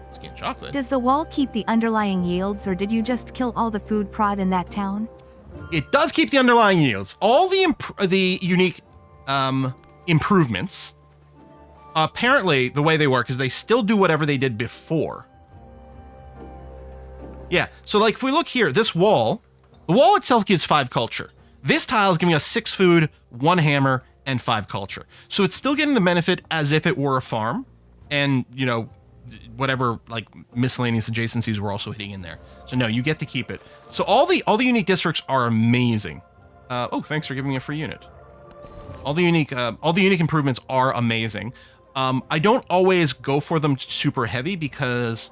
Whiskey and chocolate. Does the wall keep the underlying yields, or did you just kill all the food prod in that town? It does keep the underlying yields. All the unique improvements. Apparently, the way they work is they still do whatever they did before. Yeah, so like if we look here, this wall, the wall itself gives 5 culture. This tile is giving us 6 food, 1 hammer, and 5 culture. So it's still getting the benefit as if it were a farm, and you know, whatever like miscellaneous adjacencies we're also hitting in there. So no, you get to keep it. So all the unique districts are amazing. Oh, thanks for giving me a free unit. All the unique improvements are amazing. I don't always go for them super heavy because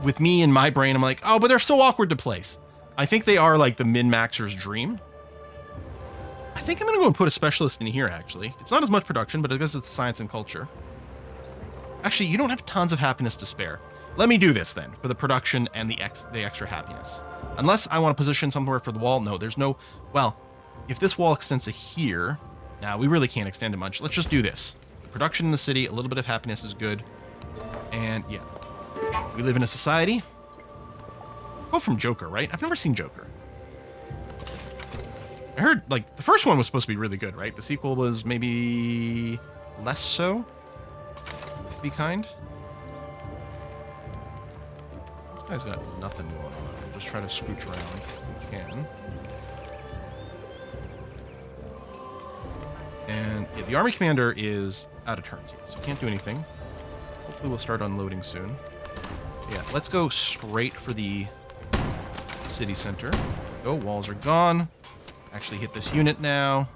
with me in my brain, I'm like, oh, but they're so awkward to place. I think they are like the min-maxer's dream. I think I'm going to go and put a specialist in here, actually. It's not as much production, but because it's science and culture. Actually, you don't have tons of happiness to spare. Let me do this then, for the production and the extra happiness. Unless I want to position somewhere for the wall. No, there's no... Well, if this wall extends to here... Now, we really can't extend it much. Let's just do this. The production in the city, a little bit of happiness is good. And, yeah. We live in a society. Go from Joker, right? I've never seen Joker. I heard, like, the first one was supposed to be really good, right? The sequel was maybe less so. To be kind. This guy's got nothing going on. We'll just try to scooch around if we can. And yeah, the army commander is out of turns yet, so can't do anything. Hopefully we'll start unloading soon. Yeah, let's go straight for the city center. Go, walls are gone. Actually hit this unit now.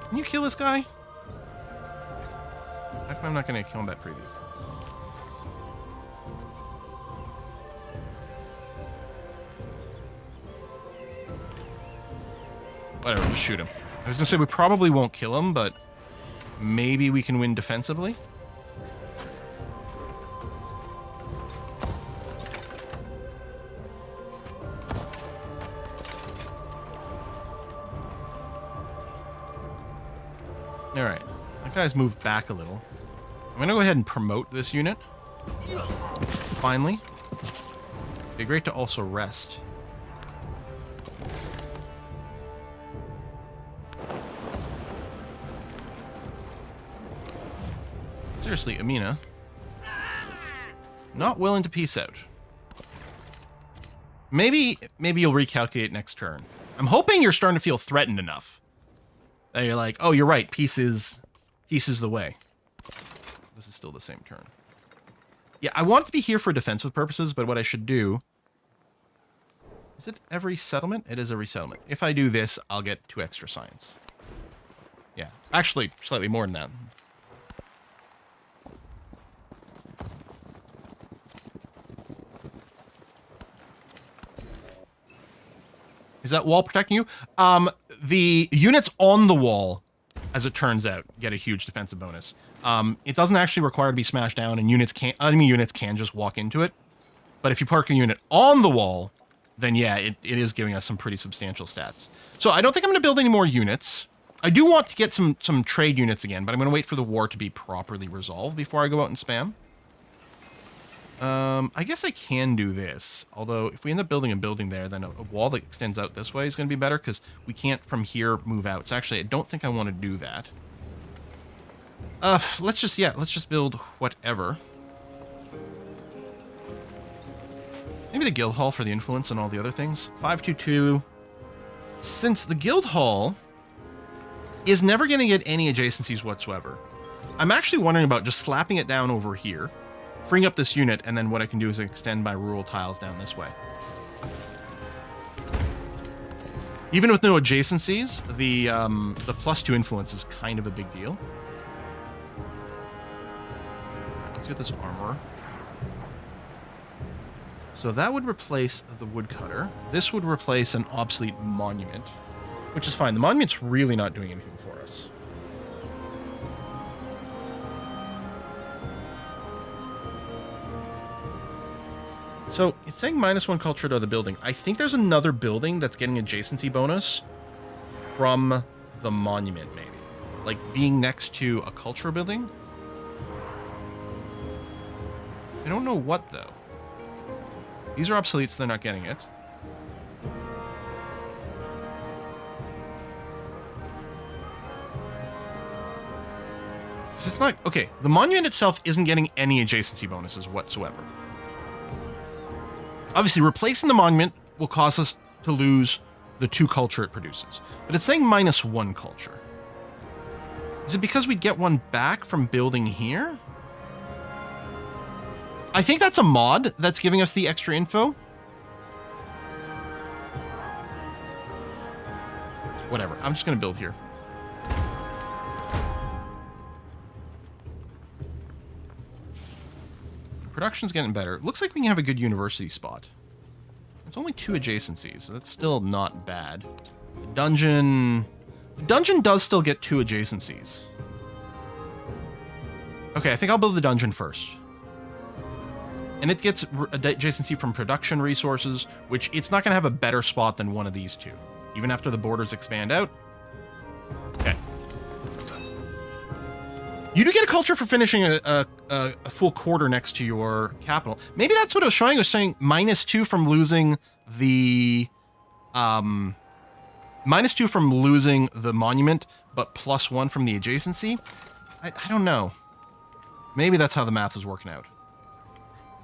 Can you kill this guy? How come I'm not going to combat preview? Whatever, just shoot him. I was going to say we probably won't kill him, but maybe we can win defensively. Alright, that guy's moved back a little. I'm going to go ahead and promote this unit. Finally. It'd be great to also rest. Seriously, Amina. Not willing to peace out. Maybe you'll recalculate next turn. I'm hoping you're starting to feel threatened enough that you're like, oh, you're right, peace is the way. This is still the same turn. Yeah, I want it to be here for defensive purposes, but what I should do... Is it every settlement? It is every settlement. If I do this, I'll get 2 extra science. Yeah, actually, slightly more than that. Is that wall protecting you? The units on the wall, as it turns out, get a huge defensive bonus. It doesn't actually require to be smashed down, and enemy units can just walk into it. But if you park a unit on the wall, then yeah, it is giving us some pretty substantial stats. So I don't think I'm going to build any more units. I do want to get some trade units again, but I'm going to wait for the war to be properly resolved before I go out and spam. I guess I can do this. Although, if we end up building a building there, then a wall that extends out this way is going to be better, because we can't from here move out. So actually, I don't think I want to do that. Let's just build whatever. Maybe the guild hall for the influence and all the other things. 522. Since the guild hall is never going to get any adjacencies whatsoever, I'm actually wondering about just slapping it down over here, freeing up this unit, and then what I can do is extend my rural tiles down this way. Even with no adjacencies, the +2 influence is kind of a big deal. Let's get this armor. So that would replace the woodcutter. This would replace an obsolete monument, which is fine. The monument's really not doing anything for us. So it's saying -1 culture to the building. I think there's another building that's getting adjacency bonus from the monument, maybe. Like being next to a culture building. I don't know what, though. These are obsolete, so they're not getting it. It's not... Okay, the monument itself isn't getting any adjacency bonuses whatsoever. Obviously, replacing the monument will cause us to lose the 2 culture it produces. But it's saying -1 culture. Is it because we get one back from building here? I think that's a mod that's giving us the extra info. Whatever, I'm just going to build here. Production's getting better. Looks like we can have a good university spot. It's only 2 adjacencies, so that's still not bad. The dungeon does still get 2 adjacencies. Okay, I think I'll build the dungeon first. And it gets adjacency from production resources, which it's not going to have a better spot than one of these 2. Even after the borders expand out. Okay. You do get a culture for finishing a full quarter next to your capital. Maybe that's what it was showing. It was saying -2 from losing the... -2 from losing the monument, but +1 from the adjacency. I don't know. Maybe that's how the math is working out.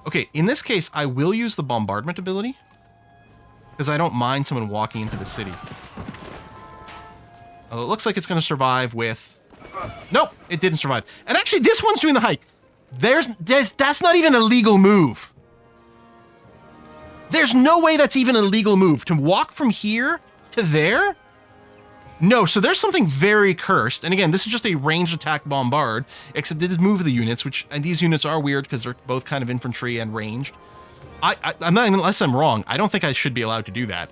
Okay, in this case, I will use the bombardment ability. Because I don't mind someone walking into the city. Although it looks like it's going to survive with... Nope, it didn't survive. And actually, this one's doing the hike. That's not even a legal move. There's no way that's even a legal move. To walk from here to there? No, so there's something very cursed. And again, this is just a ranged attack bombard, except it did move the units, which, and these units are weird because they're both kind of infantry and ranged. I'm not, unless I'm wrong, I don't think I should be allowed to do that.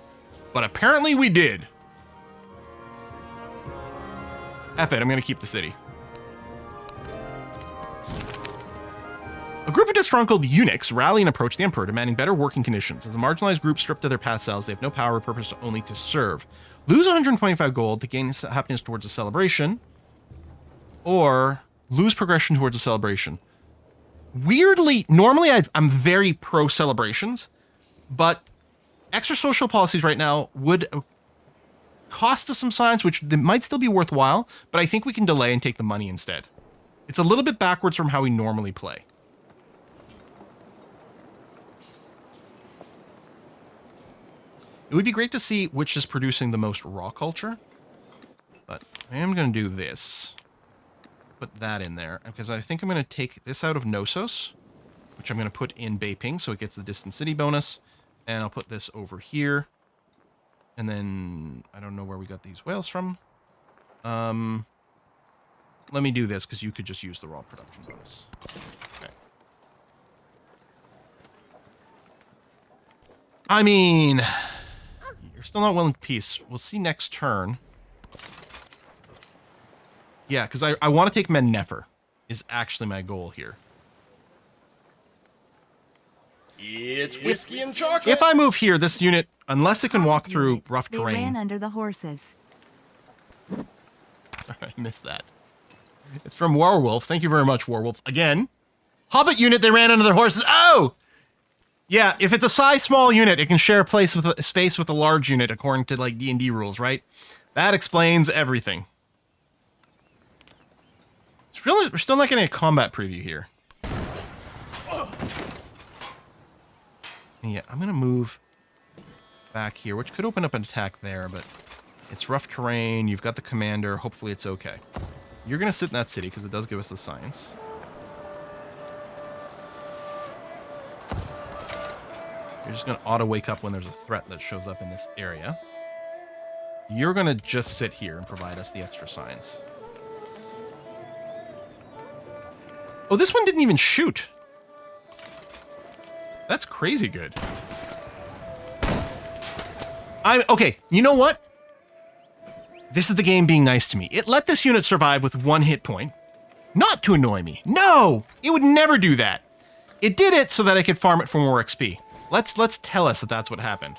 But apparently we did. F it, I'm going to keep the city. A group of disgruntled eunuchs rally and approach the emperor, demanding better working conditions. As a marginalized group stripped of their past selves, they have no power or purpose, only to serve. Lose 125 gold to gain happiness towards a celebration, or lose progression towards a celebration. Weirdly, normally I'm very pro celebrations, but extra social policies right now would cost us some science, which might still be worthwhile, but I think we can delay and take the money instead. It's a little bit backwards from how we normally play. It would be great to see which is producing the most raw culture, but I am going to do this. Put that in there, because I think I'm going to take this out of Knossos, which I'm going to put in Beiping, so it gets the distant city bonus, and I'll put this over here, and then I don't know where we got these whales from. Let me do this, because you could just use the raw production bonus. Okay. I mean... You're still not willing to peace. We'll see next turn. Yeah, because I want to take Mennefer is actually my goal here. It's whiskey and chocolate. If I move here, this unit, unless it can walk through rough They terrain... ran under the horses. Sorry, I missed that. It's from Warwolf. Thank you very much, Warwolf. Again. Hobbit unit, they ran under their horses. Oh! Yeah, if it's a size small unit, it can share space with a large unit according to like D&D rules, right? That explains everything. We're still not getting a combat preview here. Yeah, I'm gonna move back here, which could open up an attack there, but it's rough terrain. You've got the commander. Hopefully it's okay. You're gonna sit in that city because it does give us the science. You're just going to auto-wake up when there's a threat that shows up in this area. You're going to just sit here and provide us the extra science. Oh, this one didn't even shoot. That's crazy good. Okay, you know what? This is the game being nice to me. It let this unit survive with 1 hit point. Not to annoy me. No! It would never do that. It did it so that I could farm it for more XP. Let's tell us that that's what happened.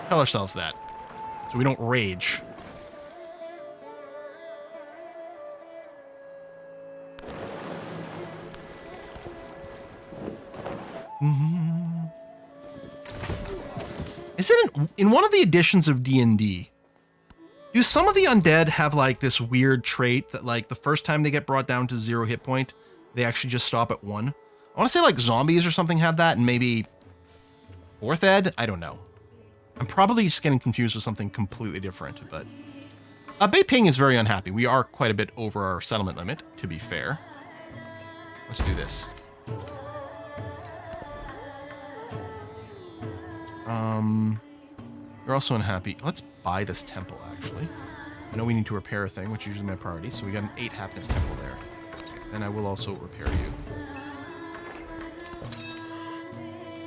Tell ourselves that, so we don't rage. Is it in one of the editions of D&D? Do some of the undead have like this weird trait that like the first time they get brought down to 0 hit point, they actually just stop at 1? I want to say like zombies or something had that, and maybe 4th ed? I don't know. I'm probably just getting confused with something completely different, but... Beiping is very unhappy. We are quite a bit over our settlement limit, to be fair. Let's do this. You're also unhappy. Let's buy this temple, actually. I know we need to repair a thing, which is usually my priority, so we got an 8 happiness temple there. And I will also repair you.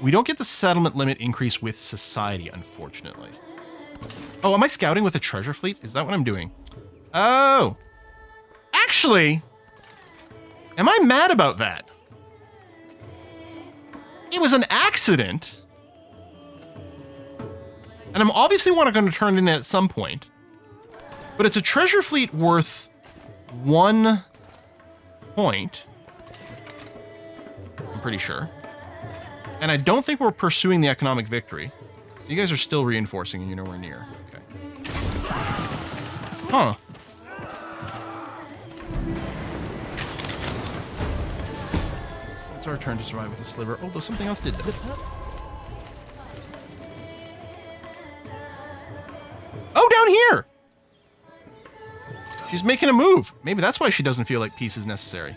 We don't get the settlement limit increase with society, unfortunately. Oh, am I scouting with a treasure fleet? Is that what I'm doing? Oh. Actually, am I mad about that? It was an accident. And I'm obviously going to turn it in at some point. But it's a treasure fleet worth 1 point. I'm pretty sure. And I don't think we're pursuing the economic victory. So you guys are still reinforcing and you're nowhere near. Okay. Huh. It's our turn to survive with a sliver. Oh, though something else did that. Oh, down here! She's making a move. Maybe that's why she doesn't feel like peace is necessary.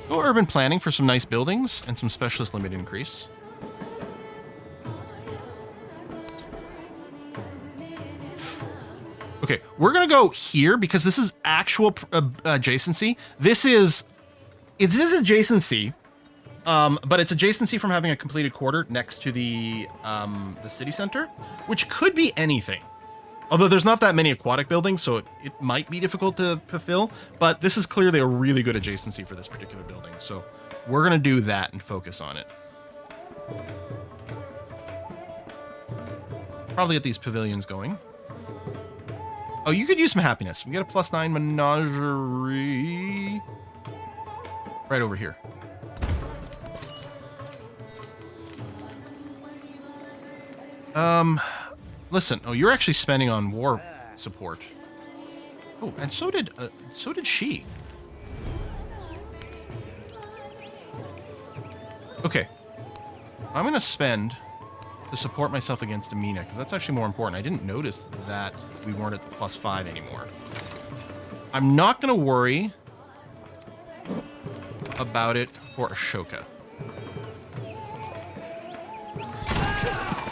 Go urban planning for some nice buildings and some specialist limit increase. Okay, we're gonna go here because this is actual adjacency. This is adjacency, but it's adjacency from having a completed quarter next to the city center, which could be anything. Although there's not that many aquatic buildings, so it might be difficult to fulfill. But this is clearly a really good adjacency for this particular building, so we're gonna do that and focus on it. Probably get these pavilions going. Oh, you could use some happiness. We get a +9 menagerie. Right over here. Listen. Oh, you're actually spending on war support. Oh, and so did she. Okay. I'm gonna spend to support myself against Amina, because that's actually more important. I didn't notice that we weren't at the +5 anymore. I'm not going to worry about it for Ashoka.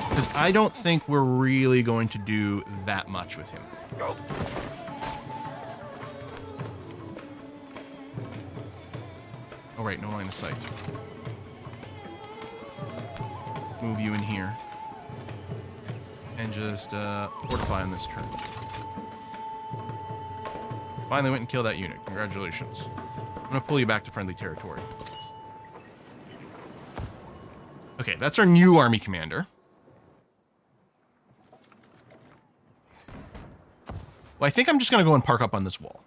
Because I don't think we're really going to do that much with him. Oh, right, no line of sight. Move you in here. And just fortify on this turn. Finally went and killed that unit. Congratulations. I'm going to pull you back to friendly territory. Okay, that's our new army commander. Well, I think I'm just going to go and park up on this wall.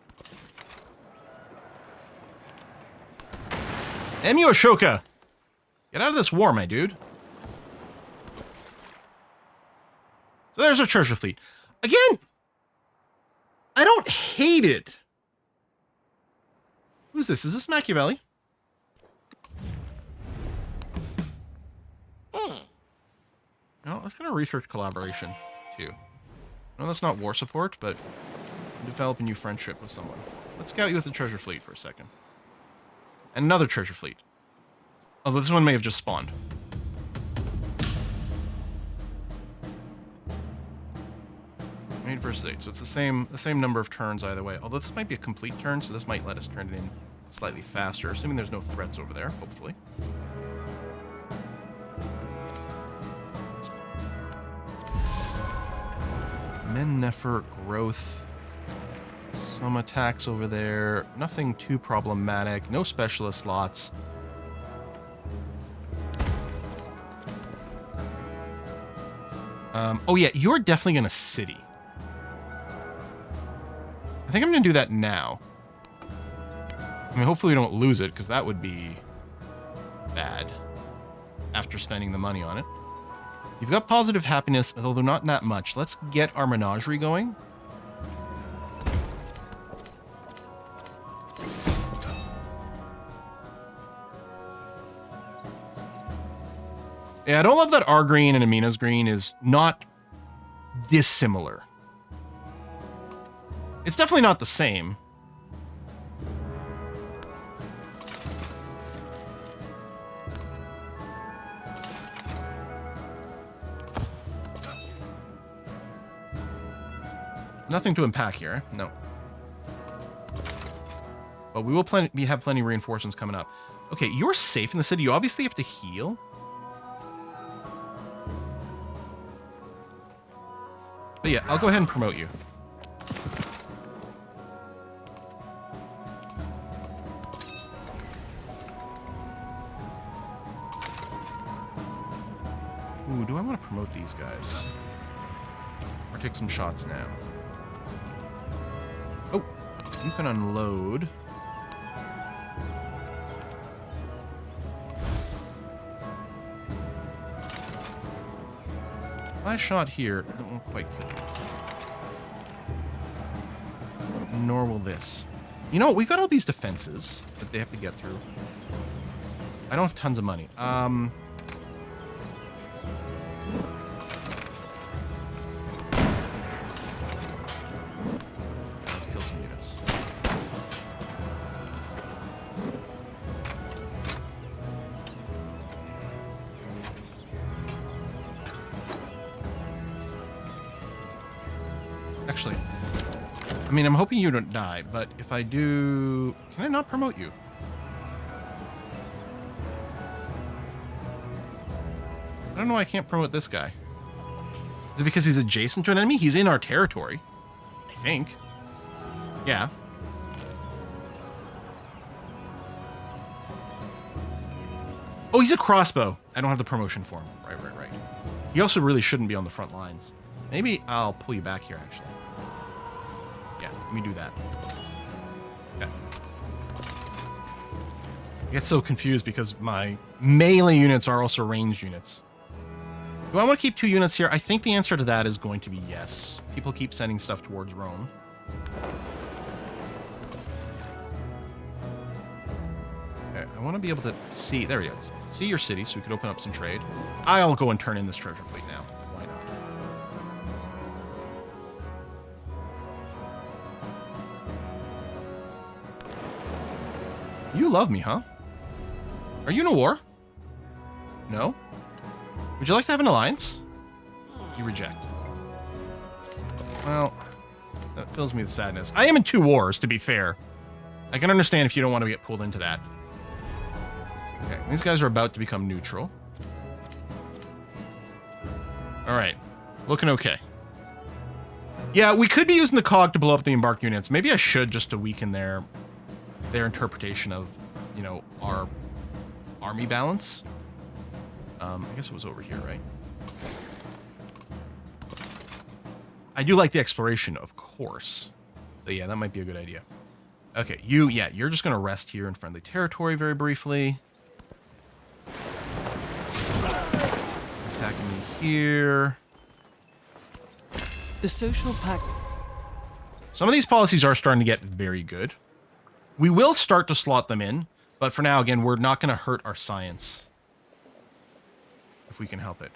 Emu Ashoka! Get out of this war, my dude. So there's our treasure fleet. Again, I don't hate it. Who's this? Is this Machiavelli? No, let's go to research collaboration, too. No, that's not war support, but develop a new friendship with someone. Let's scout you with the treasure fleet for a second. And another treasure fleet. Although this one may have just spawned. Made versus 8, so it's the same number of turns either way. Although this might be a complete turn, so this might let us turn it in slightly faster, assuming there's no threats over there, hopefully. Men Nefer growth. Some attacks over there. Nothing too problematic. No specialist slots. Oh yeah, you're definitely gonna city. I think I'm gonna do that now. I mean, hopefully we don't lose it, because that would be bad after spending the money on it. You've got positive happiness, although not that much. Let's get our menagerie going. Yeah, I don't love that our green and Amina's green is not dissimilar. It's definitely not the same. Nothing to unpack here, no. But we will have plenty of reinforcements coming up. Okay, you're safe in the city. You obviously have to heal. But yeah, I'll go ahead and promote you. Ooh, do I want to promote these guys? Or take some shots now? Oh, you can unload. My shot here, it won't quite kill you. Nor will this. You know, we've got all these defenses that they have to get through. I don't have tons of money. Let's kill some units. Actually, I mean, I'm hoping you don't die, but if I do, can I not promote you? I don't know why I can't promote this guy. Is it because he's adjacent to an enemy? He's in our territory, I think. Yeah. Oh, he's a crossbow. I don't have the promotion for him. Right. He also really shouldn't be on the front lines. Maybe I'll pull you back here, actually. Yeah, let me do that. Okay. I get so confused because my melee units are also ranged units. Do I want to keep 2 units here? I think the answer to that is going to be yes. People keep sending stuff towards Rome. Okay, I want to be able to see... There we go. See your city so we could open up some trade. I'll go and turn in this treasure fleet now. Why not? You love me, huh? Are you in a war? No? Would you like to have an alliance? You reject. Well, that fills me with sadness. I am in 2 wars, to be fair. I can understand if you don't want to get pulled into that. Okay, these guys are about to become neutral. Alright. Looking okay. Yeah, we could be using the cog to blow up the embarked units. Maybe I should, just to weaken their interpretation of, you know, our army balance. I guess it was over here, right? I do like the exploration, of course. But yeah, that might be a good idea. Okay, you're just going to rest here in friendly territory very briefly. Attacking me here. The social pact. Some of these policies are starting to get very good. We will start to slot them in, but for now, again, we're not going to hurt our science. If we can help it.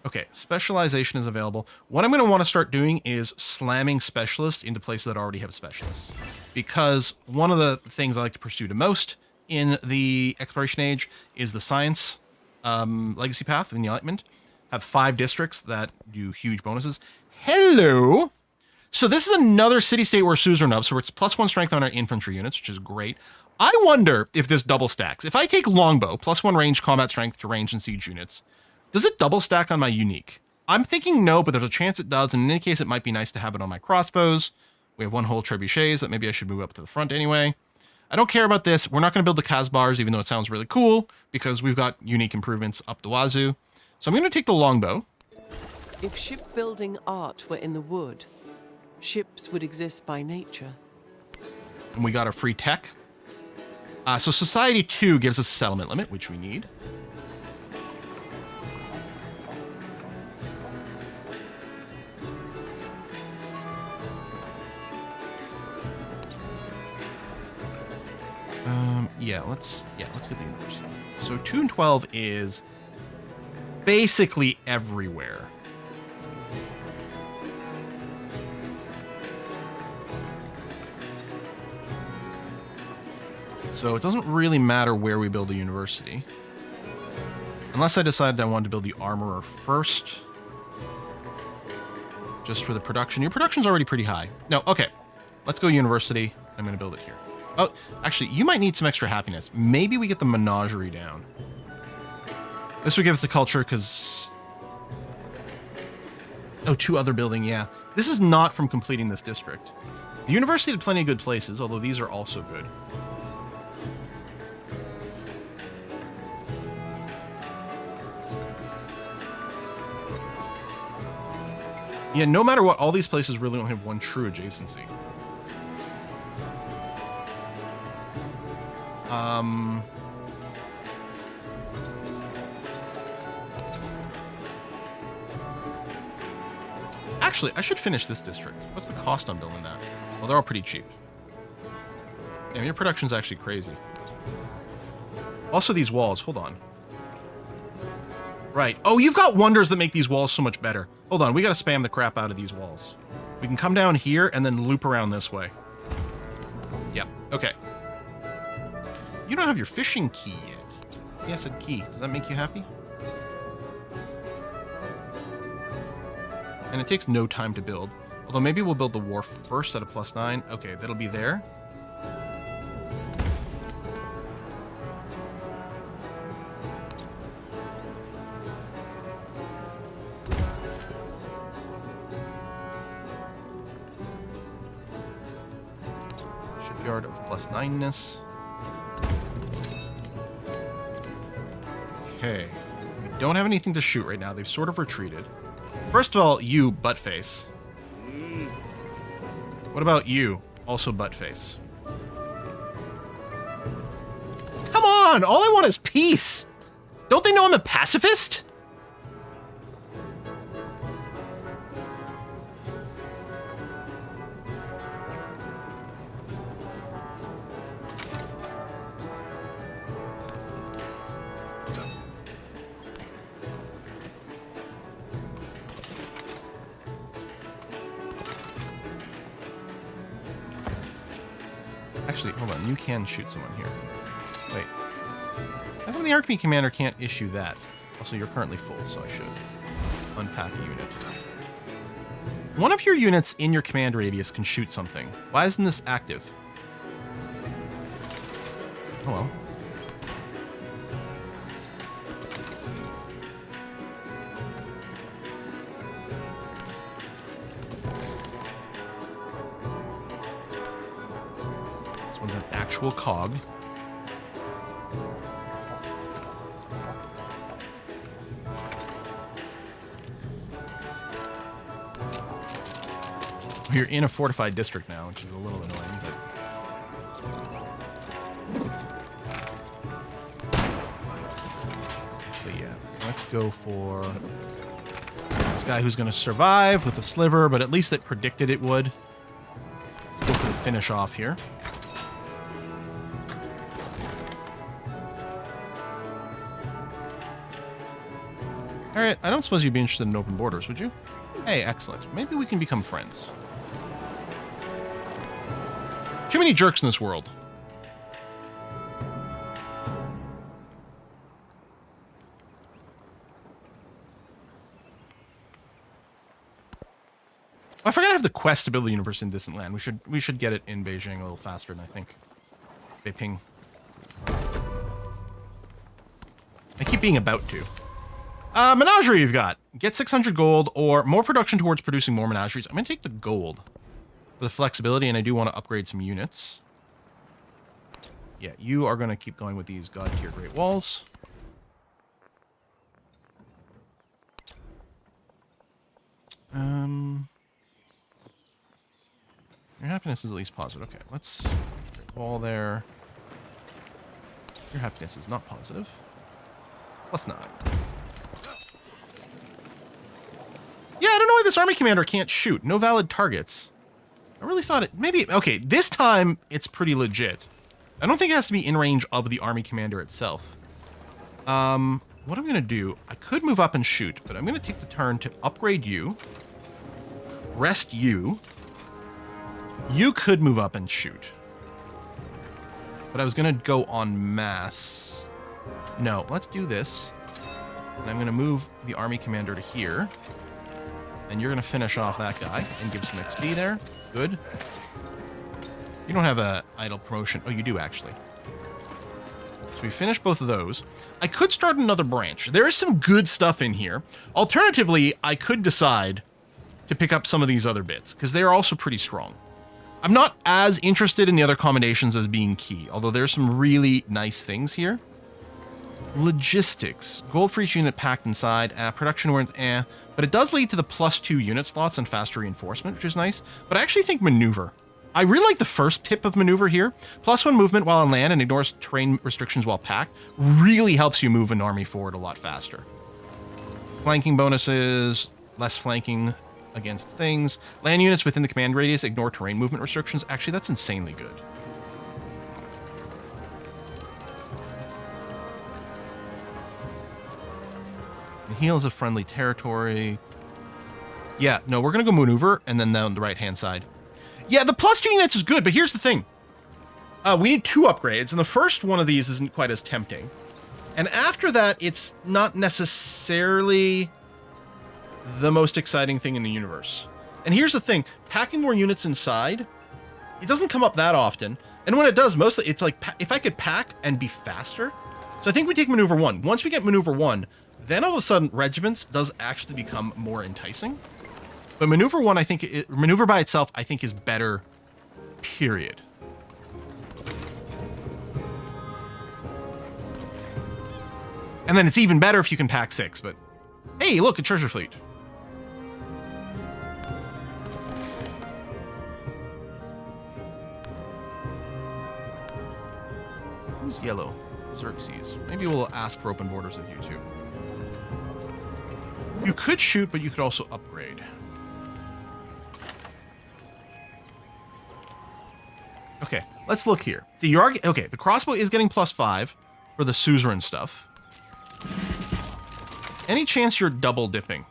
Okay, specialization is available. What I'm going to want to start doing is slamming specialists into places that already have specialists. Because one of the things I like to pursue the most in the exploration age is the science legacy path in the Enlightenment. Have 5 districts that do huge bonuses. Hello! So this is another city-state where suzerain up, so it's +1 strength on our infantry units, which is great. I wonder if this double stacks. If I take longbow, +1 range combat strength to range and siege units, does it double stack on my unique? I'm thinking no, but there's a chance it does. And in any case, it might be nice to have it on my crossbows. We have one whole trebuchets that maybe I should move up to the front anyway. I don't care about this. We're not going to build the Casbars, even though it sounds really cool, because we've got unique improvements up the wazoo. So I'm going to take the longbow. If shipbuilding art were in the wood, ships would exist by nature. And we got a free tech. So Society 2 gives us a settlement limit, which we need. Let's get the university. So 2 and 12 is basically everywhere. So it doesn't really matter where we build a university. Unless I decided I wanted to build the armorer first. Just for the production. Your production's already pretty high. No, okay. Let's go university. I'm going to build it here. Oh, actually, you might need some extra happiness. Maybe we get the menagerie down. This would give us the culture, because... Oh, 2 other building, yeah. This is not from completing this district. The university had plenty of good places, although these are also good. Yeah, no matter what, all these places really only have one true adjacency. Actually, I should finish this district. What's the cost on building that? Well, they're all pretty cheap. Damn, your production's actually crazy. Also, these walls. Hold on. Right. Oh, you've got wonders that make these walls so much better. Hold on, we gotta spam the crap out of these walls. We can come down here and then loop around this way. Yep, okay. You don't have your fishing key yet. Yeah, I said key. Does that make you happy? And it takes no time to build. Although maybe we'll build the wharf first at a +9. Okay, that'll be there. Shipyard of +9-ness. Okay. We don't have anything to shoot right now. They've sort of retreated. First of all, you, buttface. What about you? Also buttface. Come on! All I want is peace! Don't they know I'm a pacifist? Actually, hold on. You can shoot someone here. Wait. How come the Archme Commander can't issue that? Also, you're currently full, so I should unpack a unit. One of your units in your command radius can shoot something. Why isn't this active? Oh well. One's an actual cog. We're in a fortified district now, which is a little annoying, but yeah, let's go for this guy who's going to survive with a sliver, but at least it predicted it would. Let's go for the finish off here. Alright, I don't suppose you'd be interested in open borders, would you? Hey, excellent. Maybe we can become friends. Too many jerks in this world. I forgot I have the quest to build a universe in distant land. We should get it in Beijing a little faster than I think. Beiping. I keep being about to. Menagerie you've got. Get 600 gold or more production towards producing more menageries. I'm going to take the gold for the flexibility, and I do want to upgrade some units. Yeah, you are going to keep going with these god tier Great Walls. Your happiness is at least positive. Okay, let's Great Wall there. Your happiness is not positive. +9. Yeah, I don't know why this army commander can't shoot. No valid targets. I really thought it... Maybe... Okay, this time it's pretty legit. I don't think it has to be in range of the army commander itself. What I'm going to do... I could move up and shoot, but I'm going to take the turn to upgrade you. Rest you. You could move up and shoot. But I was going to go en masse. No, let's do this. And I'm going to move the army commander to here. And you're going to finish off that guy and give some XP there. Good. You don't have a idle promotion. Oh, you do, actually. So we finished both of those. I could start another branch. There is some good stuff in here. Alternatively, I could decide to pick up some of these other bits, because they are also pretty strong. I'm not as interested in the other combinations as being key, although there's some really nice things here. Logistics. Gold for each unit packed inside. Production worth, but it does lead to the +2 unit slots and faster reinforcement, which is nice. But I actually think maneuver. I really like the first tip of maneuver here. +1 movement while on land and ignores terrain restrictions while packed. Really helps you move an army forward a lot faster. Flanking bonuses. Less flanking against things. Land units within the command radius ignore terrain movement restrictions. Actually, that's insanely good. Heals a friendly territory. Yeah, no, we're going to go maneuver and then down the right-hand side. Yeah, the +2 units is good, but here's the thing. We need 2 upgrades, and the first one of these isn't quite as tempting. And after that, it's not necessarily the most exciting thing in the universe. And here's the thing. Packing more units inside, it doesn't come up that often. And when it does, mostly it's like, if I could pack and be faster. So I think we take maneuver 1. Once we get maneuver 1, then all of a sudden, regiments does actually become more enticing. But maneuver 1, I think, maneuver by itself, I think is better, period. And then it's even better if you can pack 6, but hey, look, a treasure fleet. Who's yellow? Xerxes. Maybe we'll ask for open borders with you too. You could shoot, but you could also upgrade. Okay, let's look here. See, you are okay. The crossbow is getting +5 for the suzerain stuff. Any chance you're double dipping?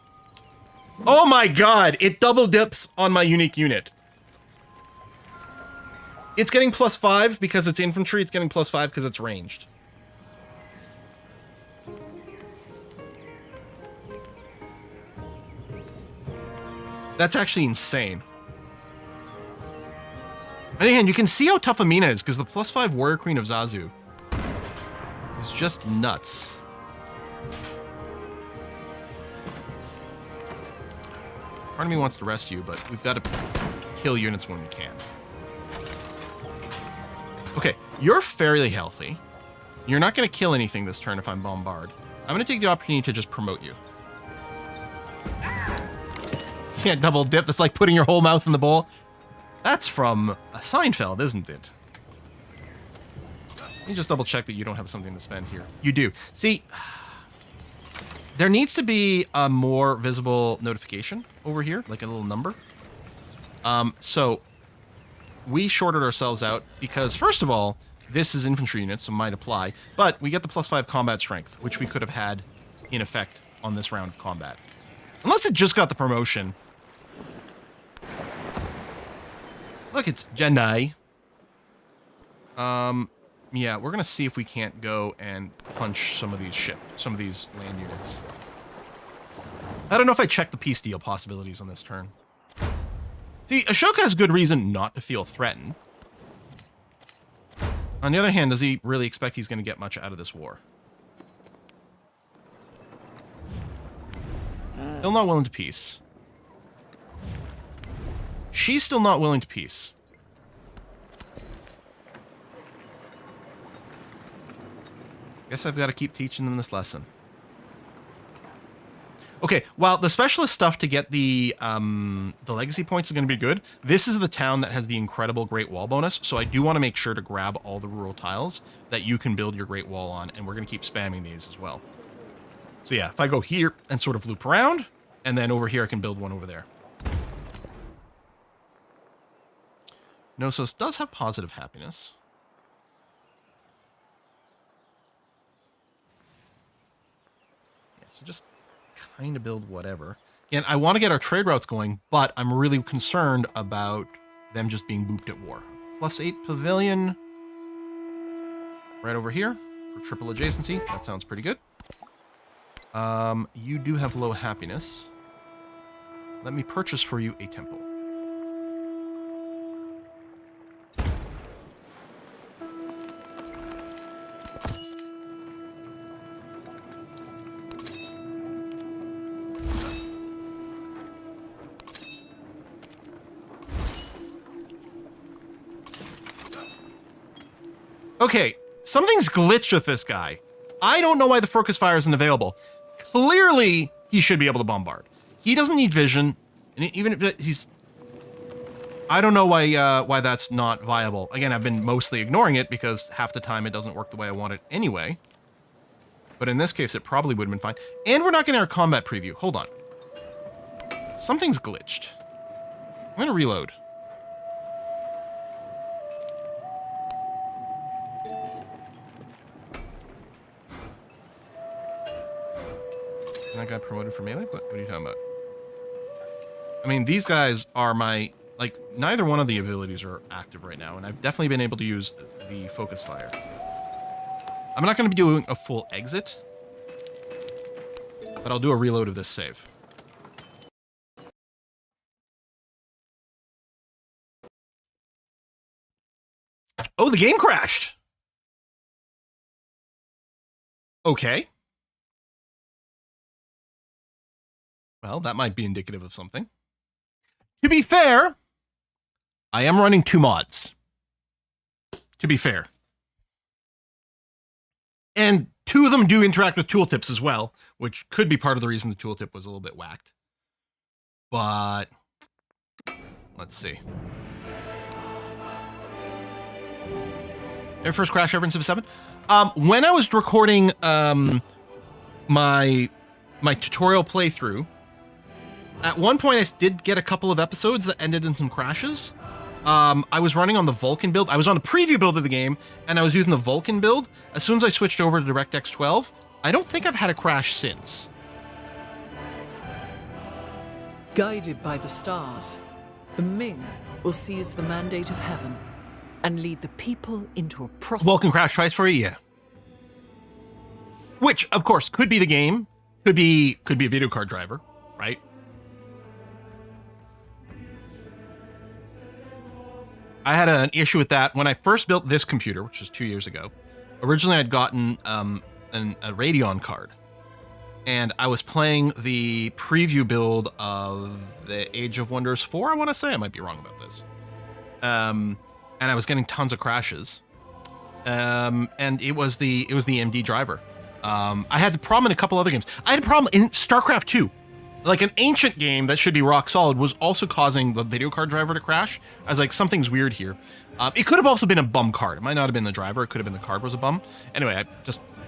Oh my god! It double dips on my unique unit. It's getting +5 because it's infantry. It's getting +5 because it's ranged. That's actually insane. And again, you can see how tough Amina is, because the +5 Warrior Queen of Zazu is just nuts. Part of me wants to rest you, but we've got to kill units when we can. Okay, you're fairly healthy. You're not going to kill anything this turn if I'm bombarded. I'm going to take the opportunity to just promote you. Can't double dip. That's like putting your whole mouth in the bowl. That's from a Seinfeld, isn't it? Let me just double check that you don't have something to spend here. You do. See, there needs to be a more visible notification over here, like a little number. So we shorted ourselves out because, first of all, this is infantry units, so might apply, but we get the +5 combat strength, which we could have had in effect on this round of combat. Unless it just got the promotion. Look, it's Jedi. Yeah, we're gonna see if we can't go and punch some of these land units. I don't know if I checked the peace deal possibilities on this turn. See, Ashoka has good reason not to feel threatened. On the other hand, does he really expect he's gonna get much out of this war? Still not willing to peace. She's still not willing to peace. Guess I've got to keep teaching them this lesson. Okay, while the specialist stuff to get the legacy points is going to be good, this is the town that has the incredible Great Wall bonus, so I do want to make sure to grab all the rural tiles that you can build your Great Wall on, and we're going to keep spamming these as well. So yeah, if I go here and sort of loop around, and then over here I can build one over there. Knossos does have positive happiness. Yeah, so just kind of build whatever. Again, I want to get our trade routes going, but I'm really concerned about them just being booped at war. +8 pavilion. Right over here for triple adjacency. That sounds pretty good. You do have low happiness. Let me purchase for you a temple. Okay, something's glitched with this guy. I don't know why the focus fire isn't available. Clearly, he should be able to bombard. He doesn't need vision, and even if he's... I don't know why that's not viable. Again, I've been mostly ignoring it because half the time it doesn't work the way I want it anyway. But in this case, it probably would have been fine. And we're not getting our combat preview. Hold on. Something's glitched. I'm going to reload. I got promoted for melee? What are you talking about? I mean, these guys are my... Like, neither one of the abilities are active right now, and I've definitely been able to use the focus fire. I'm not going to be doing a full exit, but I'll do a reload of this save. Oh, the game crashed! Okay. Well, that might be indicative of something. To be fair, I am running 2 mods. To be fair. And 2 of them do interact with tooltips as well, which could be part of the reason the tooltip was a little bit whacked. But let's see. Their first crash ever in Civ 7. When I was recording my tutorial playthrough, at one point I did get a couple of episodes that ended in some crashes. I was running on the Vulcan build. I was on a preview build of the game, and I was using the Vulcan build. As soon as I switched over to DirectX 12, I don't think I've had a crash since. Guided by the stars, the Ming will seize the mandate of heaven and lead the people into a prosperous... Vulcan crash twice for you, yeah. Which, of course, could be the game. Could be a video card driver, right? I had an issue with that when I first built this computer, which was 2 years ago. Originally, I'd gotten a Radeon card, and I was playing the preview build of the Age of Wonders 4. I want to say, I might be wrong about this. And I was getting tons of crashes, and it was the MD driver. I had the problem in a couple other games. I had a problem in StarCraft 2. Like, an ancient game that should be rock solid was also causing the video card driver to crash. I was like, something's weird here. It could have also been a bum card. It might not have been the driver. It could have been the card was a bum. Anyway,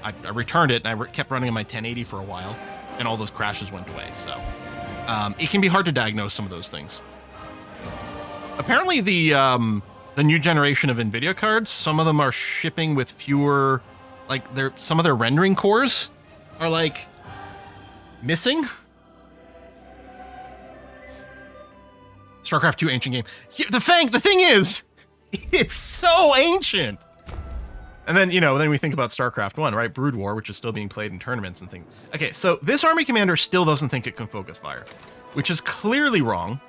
I returned it, and I kept running on my 1080 for a while, and all those crashes went away. So it can be hard to diagnose some of those things. Apparently, the new generation of NVIDIA cards, some of them are shipping with fewer... Like, some of their rendering cores are, like, missing. StarCraft 2 ancient game. The thing is, it's so ancient. And then, then we think about StarCraft 1, right? Brood War, which is still being played in tournaments and things. Okay, so this army commander still doesn't think it can focus fire, which is clearly wrong.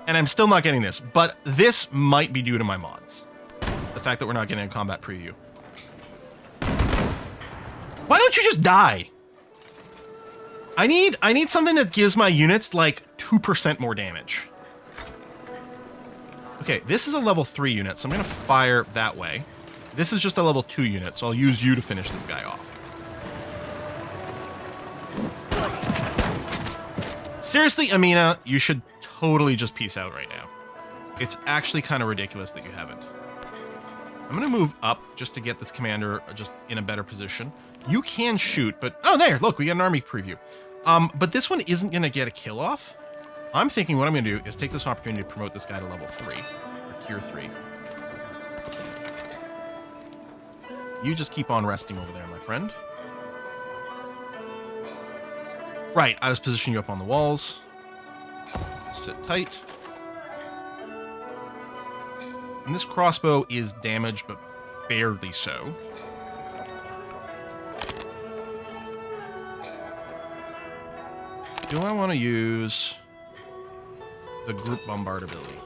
And I'm still not getting this, but this might be due to my mods. The fact that we're not getting a combat preview. Why don't you just die? I need something that gives my units like 2% more damage. Okay, this is a level 3 unit, so I'm gonna fire that way. This is just a level 2 unit, so I'll use you to finish this guy off. Seriously, Amina, you should totally just peace out right now. It's actually kind of ridiculous that you haven't. I'm gonna move up just to get this commander just in a better position. You can shoot, but... Oh, there! Look, we got an army preview. But this one isn't gonna get a kill off. I'm thinking what I'm gonna do is take this opportunity to promote this guy to level 3. Or tier 3. You just keep on resting over there, my friend. Right, I was positioning you up on the walls. Sit tight. And this crossbow is damaged, but barely so. Do I want to use the group bombard ability?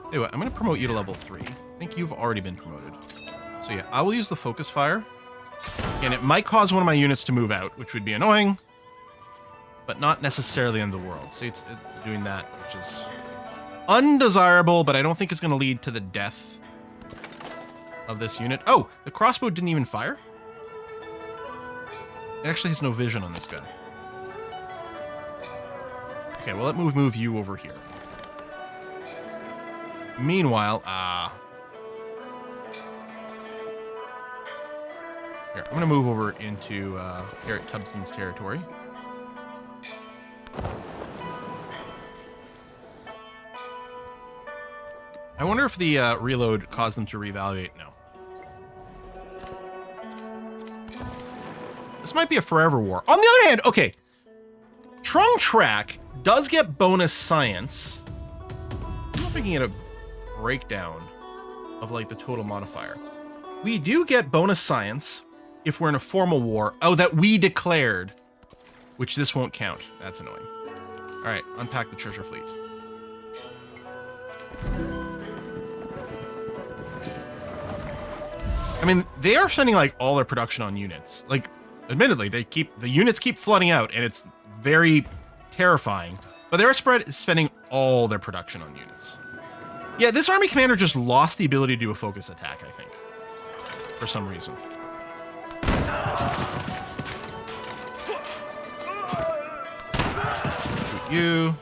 Anyway, I'm going to promote you to level 3. I think you've already been promoted. So yeah, I will use the focus fire. And it might cause one of my units to move out, which would be annoying. But not necessarily in the world. See, it's doing that, which is undesirable, but I don't think it's going to lead to the death of this unit. Oh, the crossbow didn't even fire? It actually has no vision on this guy. Okay, well, let me move you over here. Meanwhile, here, I'm going to move over into Garrett Tubbsman's territory. I wonder if the reload caused them to reevaluate. No. This might be a forever war. On the other hand, okay, Trung Trac does get bonus science. I don't know if I can get a breakdown of like the total modifier. We do get bonus science if we're in a formal war. Oh, that we declared, which this won't count. That's annoying. All right, unpack the treasure fleet. I mean, they are spending like all their production on units. Like, admittedly, the units keep flooding out, and it's very terrifying. But they're spending all their production on units. Yeah, this army commander just lost the ability to do a focus attack, I think, for some reason. Shoot you.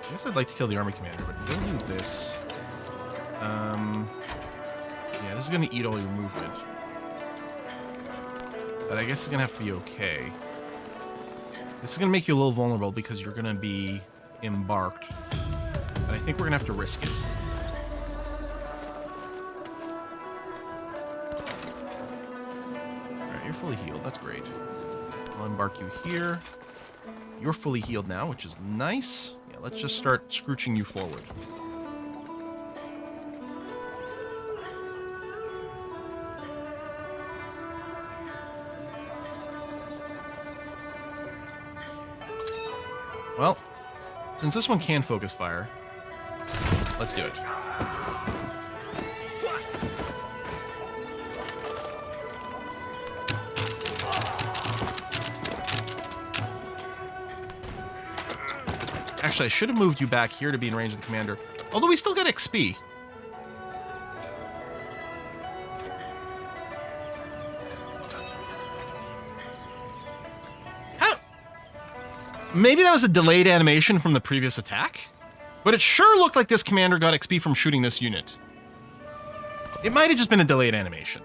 I guess I'd like to kill the army commander, but we'll do this. Yeah, this is going to eat all your movement. But I guess it's going to have to be okay. This is going to make you a little vulnerable because you're going to be embarked. But I think we're going to have to risk it. Alright, you're fully healed. That's great. I'll embark you here. You're fully healed now, which is nice. Yeah, let's just start scrooching you forward. Well, since this one can focus fire, let's do it. Actually, I should have moved you back here to be in range of the commander. Although we still got XP. Maybe that was a delayed animation from the previous attack, but it sure looked like this commander got XP from shooting this unit. It might have just been a delayed animation.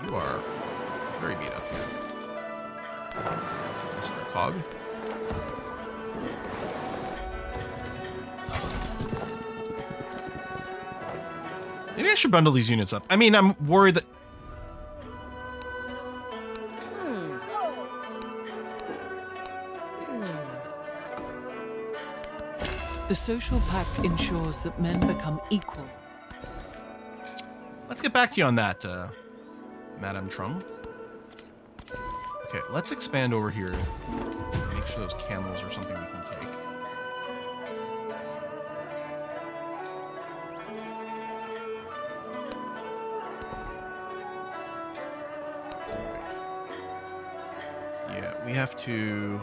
You are very beat up here. Mr. Cog. Maybe I should bundle these units up. I mean, I'm worried that... The social pact ensures that men become equal. Let's get back to you on that, Madame Trung. Okay, let's expand over here. Make sure those camels are something we can take. Yeah, we have to...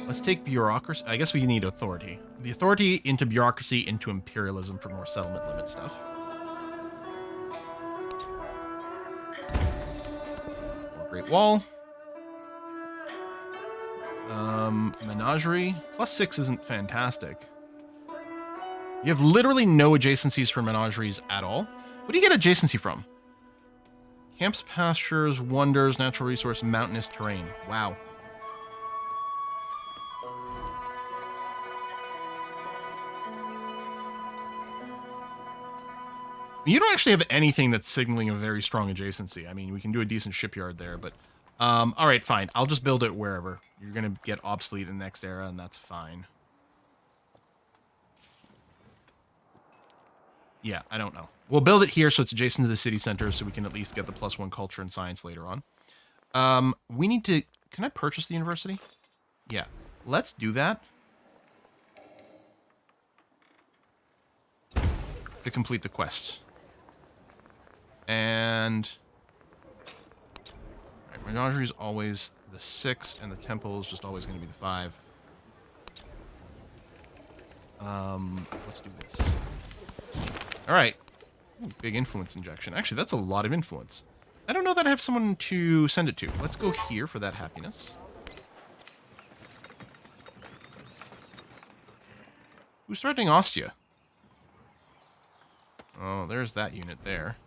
Let's take bureaucracy. I guess we need authority. The authority into bureaucracy, into imperialism for more settlement limit stuff. More Great Wall. Menagerie. +6 isn't fantastic. You have literally no adjacencies for menageries at all. What do you get adjacency from? Camps, pastures, wonders, natural resource, mountainous terrain. Wow. You don't actually have anything that's signaling a very strong adjacency. I mean, we can do a decent shipyard there, but... all right, fine. I'll just build it wherever. You're going to get obsolete in the next era, and that's fine. Yeah, I don't know. We'll build it here so it's adjacent to the city center so we can at least get the +1 culture and science later on. We need to... Can I purchase the university? Yeah. Let's do that. To complete the quest. And... Alright, Menagerie is always the 6, and the temple is just always going to be the 5. Let's do this. Alright. Big influence injection. Actually, that's a lot of influence. I don't know that I have someone to send it to. Let's go here for that happiness. Who's threatening Ostia? Oh, there's that unit there.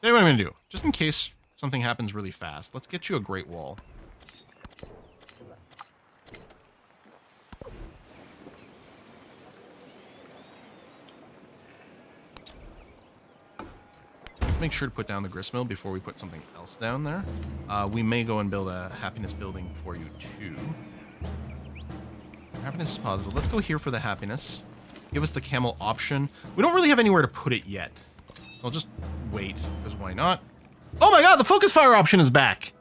Tell you what I'm going to do. Just in case something happens really fast, let's get you a Great Wall. Make sure to put down the gristmill before we put something else down there. We may go and build a happiness building for you too. Happiness is positive. Let's go here for the happiness. Give us the camel option. We don't really have anywhere to put it yet. So I'll just wait, because why not? Oh my god, the focus fire option is back!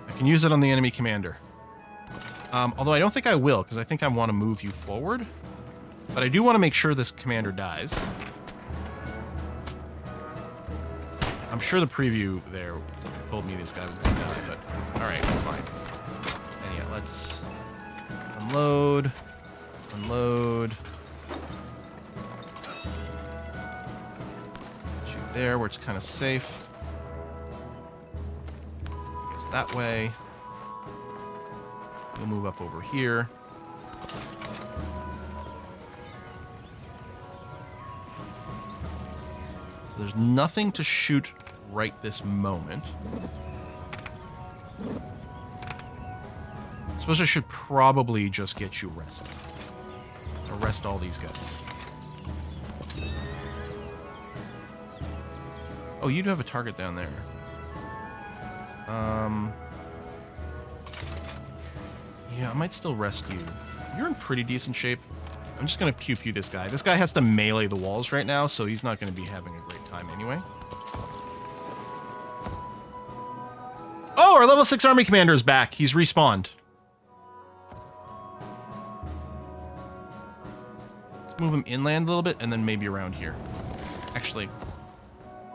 I can use it on the enemy commander. Although I don't think I will, because I think I want to move you forward. But I do want to make sure this commander dies. I'm sure the preview there told me this guy was going to die, but alright, fine. And yeah, let's unload. Unload. Shoot there where it's kind of safe. Goes that way. We'll move up over here. So there's nothing to shoot right this moment. I suppose I should probably just get you rested. Arrest all these guys. Oh, you do have a target down there. Yeah, I might still rest you. You're in pretty decent shape. I'm just going to pew-pew this guy. This guy has to melee the walls right now, so he's not going to be having a great time anyway. Oh, our level 6 army commander is back. He's respawned. Let's move him inland a little bit, and then maybe around here. Actually,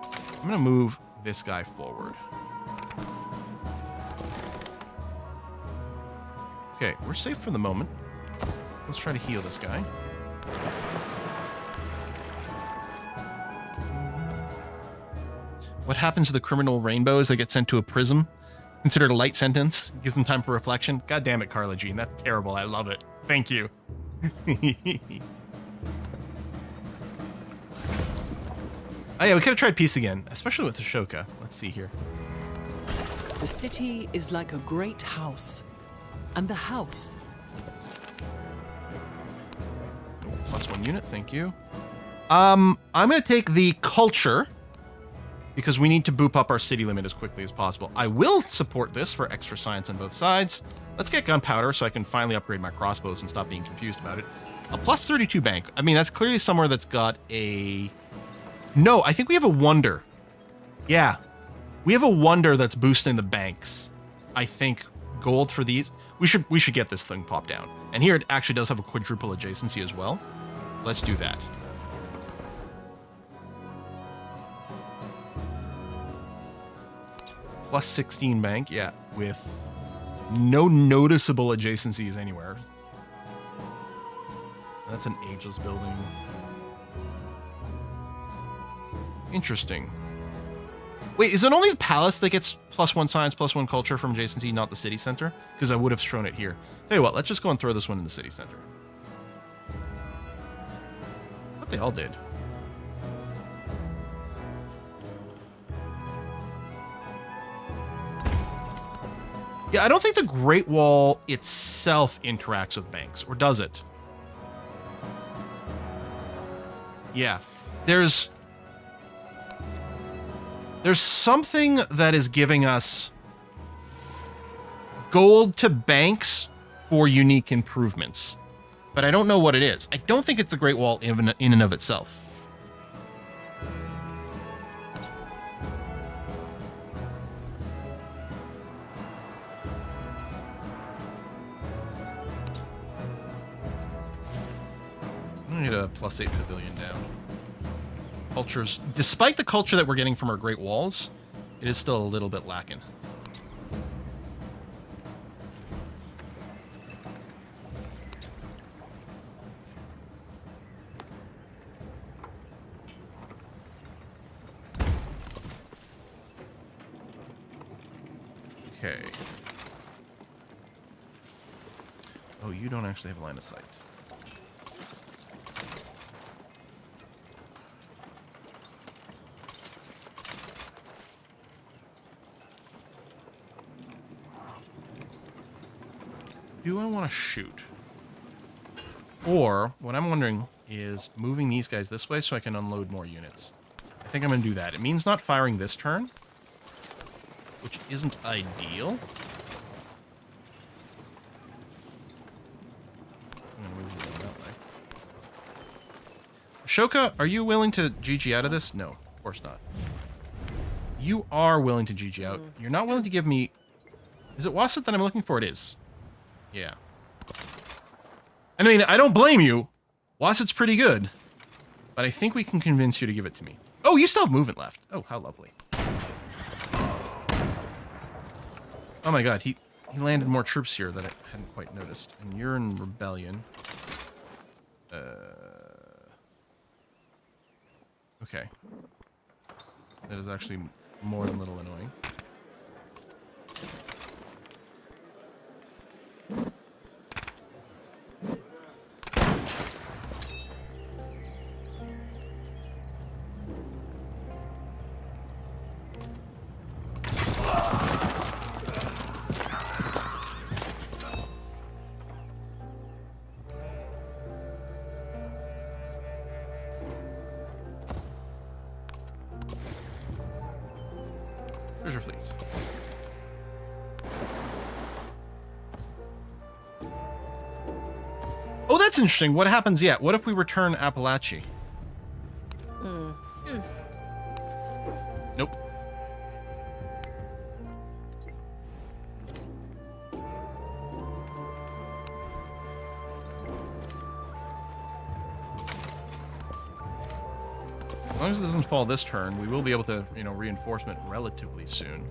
I'm going to move this guy forward. Okay, we're safe for the moment. Let's try to heal this guy. What happens to the criminal rainbows that get sent to a prism? Considered a light sentence. Gives them time for reflection. God damn it, Carla Jean. That's terrible. I love it. Thank you. Oh yeah, we could have tried peace again, especially with Ashoka. Let's see here. The city is like a great house, and the house... +1 unit, thank you. I'm going to take the culture, because we need to boop up our city limit as quickly as possible. I will support this for extra science on both sides. Let's get gunpowder so I can finally upgrade my crossbows and stop being confused about it. A +32 bank. I mean, that's clearly somewhere that's got a... No, I think we have a wonder. Yeah. We have a wonder that's boosting the banks. I think gold for these... We should get this thing popped down. And here it actually does have a quadruple adjacency as well. Let's do that. +16 bank, yeah, with No noticeable adjacencies anywhere. That's an ageless building. Interesting. Wait, is it only the palace that gets +1 science, +1 culture from adjacency, not the city center? Because I would have thrown it here. Tell you what, let's just go and throw this one in the city center. What they all did. Yeah, I don't think the Great Wall itself interacts with banks, or does it? Yeah, there's something that is giving us gold to banks for unique improvements, but I don't know what it is. I don't think it's the Great Wall in and of itself. I need a +8 pavilion down. Cultures, despite the culture that we're getting from our Great Walls, it is still a little bit lacking. Okay. Oh, you don't actually have a line of sight. Do I want to shoot? Or, what I'm wondering is moving these guys this way so I can unload more units. I think I'm going to do that. It means not firing this turn, which isn't ideal. I'm going to move you that way. Ashoka, are you willing to GG out of this? No, of course not. You are willing to GG out. You're not willing to give me... Is it Wasset that I'm looking for? It is. Yeah. I mean, I don't blame you. Wasset's pretty good. But I think we can convince you to give it to me. Oh, you still have movement left. Oh, how lovely. Oh my god, he landed more troops here that I hadn't quite noticed. And you're in rebellion. Okay. That is actually more than a little annoying. Treasure fleet. Oh, that's interesting. What happens yet? What if we return Appalachia? Nope. As long as it doesn't fall this turn, we will be able to, reinforcement relatively soon.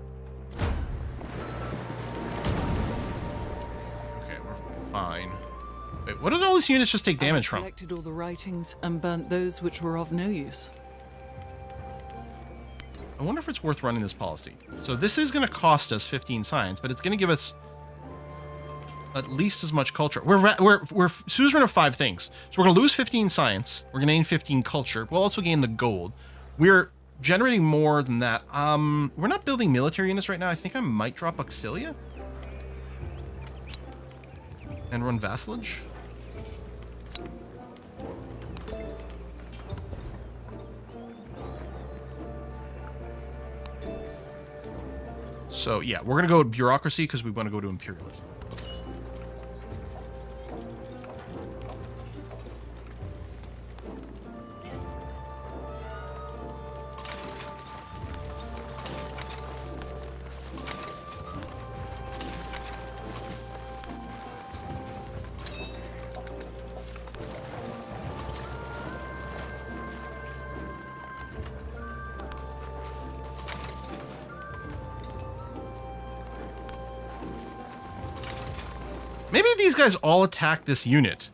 Okay, we're fine. Wait, what did all these units just take damage from? I collected all the writings and burnt those which were of no use. I wonder if it's worth running this policy. So this is going to cost us 15 science, but it's going to give us at least as much culture. We're suzerain of 5 things. So we're going to lose 15 science. We're going to gain 15 culture. We'll also gain the gold. We're generating more than that. We're not building military units right now. I think I might drop Auxilia and run vassalage. So yeah, we're gonna go to bureaucracy because we want to go to imperialism. Maybe these guys all attack this unit.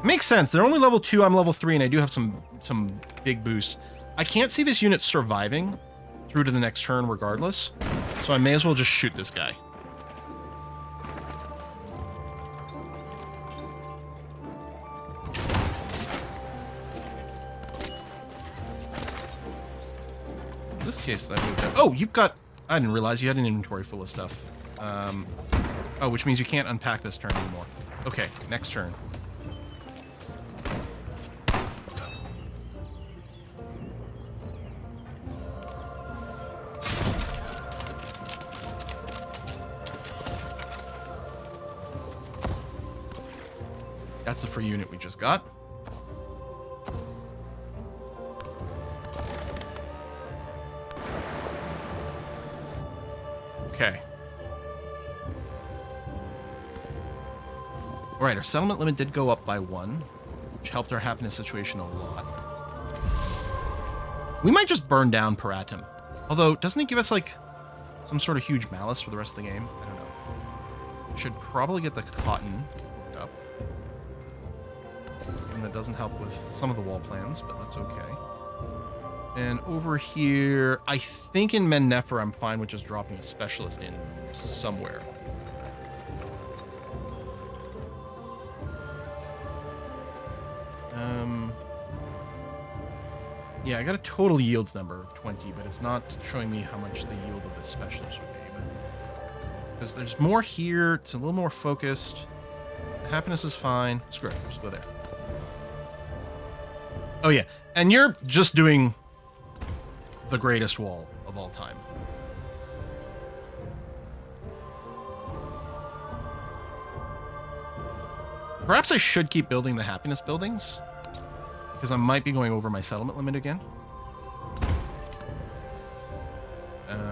Makes sense. They're only level 2, I'm level 3, and I do have some big boosts. I can't see this unit surviving through to the next turn regardless, so I may as well just shoot this guy. In this case, that moved out. Oh, you've got... I didn't realize you had an inventory full of stuff. Oh, which means you can't unpack this turn anymore. Okay, next turn. That's the free unit we just got. Okay. All right, our settlement limit did go up by 1, which helped our happiness situation a lot. We might just burn down Paratum. Although, doesn't it give us, like, some sort of huge malice for the rest of the game? I don't know. Should probably get the cotton hooked up. And that doesn't help with some of the wall plans, but that's okay. And over here, I think in Men Nefer, I'm fine with just dropping a specialist in somewhere. Yeah, I got a total yields number of 20, but it's not showing me how much the yield of this specialist would be. Because there's more here, it's a little more focused. The happiness is fine. Screw it, just go there. Oh yeah, and you're just doing the greatest wall of all time. Perhaps I should keep building the happiness buildings, because I might be going over my settlement limit again.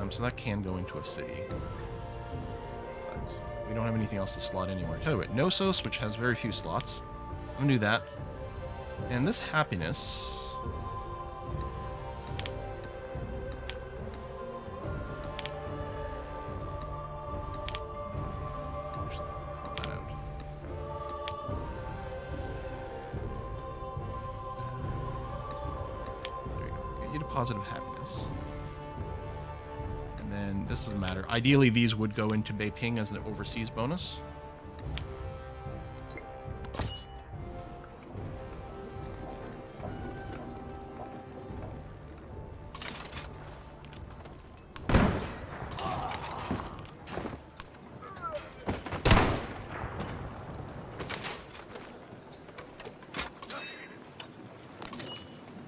So that can go into a city. But we don't have anything else to slot anywhere. Tell you what, Knossos, which has very few slots. I'm gonna do that. And this happiness... positive happiness. And then this doesn't matter. Ideally, these would go into Beiping as an overseas bonus.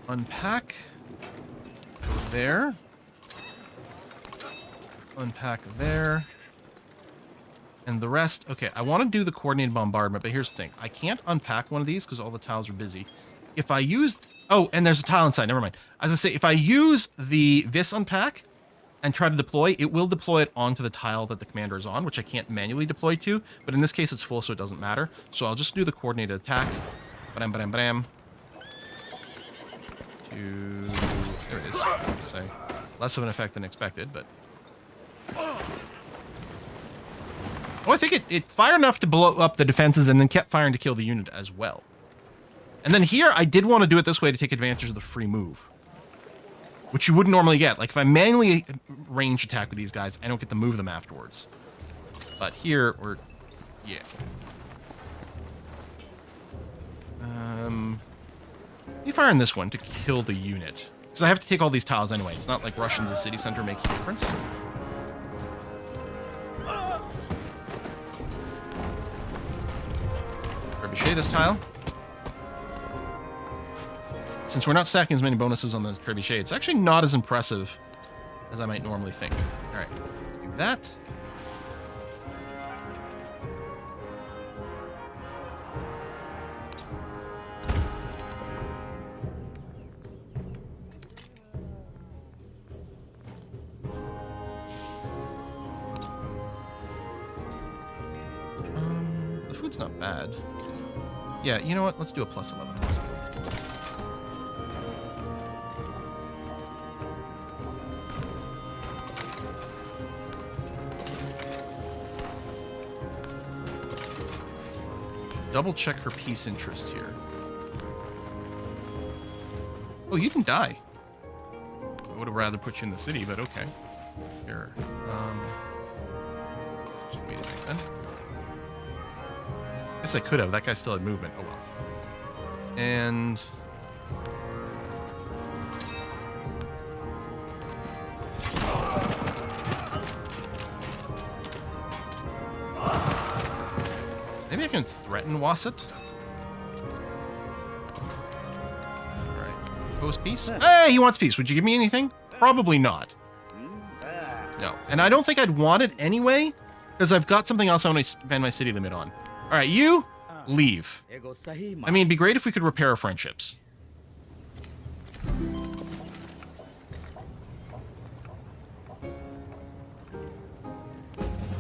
Unpack. There. Unpack there. And the rest... Okay, I want to do the coordinated bombardment, but here's the thing. I can't unpack one of these because all the tiles are busy. If I use... Oh, and there's a tile inside. Never mind. As I say, if I use this unpack and try to deploy, it will deploy it onto the tile that the commander is on, which I can't manually deploy to. But in this case, it's full, so it doesn't matter. So I'll just do the coordinated attack. Bam, bam, bam. There it is. So less of an effect than expected, but... Oh, I think it fired enough to blow up the defenses and then kept firing to kill the unit as well. And then here, I did want to do it this way to take advantage of the free move, which you wouldn't normally get. Like, if I manually range attack with these guys, I don't get to move them afterwards. But here, we're... Yeah. You fire on this one to kill the unit. Because I have to take all these tiles anyway. It's not like rushing to the city center makes a difference. Trebuchet this tile. Since we're not stacking as many bonuses on the Trebuchet, it's actually not as impressive as I might normally think. Alright, let's do that. Food's not bad. Yeah, you know what? Let's do a plus 11 hospital. double check her peace interest here. Oh, you didn't die. I would have rather put you in the city, but okay. Here. Just wait a minute then. Guess I could have. That guy still had movement. Oh well. And maybe I can threaten Wasset. Alright. Post peace? Hey, he wants peace. Would you give me anything? Probably not. No. And I don't think I'd want it anyway, because I've got something else I want to spend my city limit on. Alright, you leave. I mean, it'd be great if we could repair our friendships.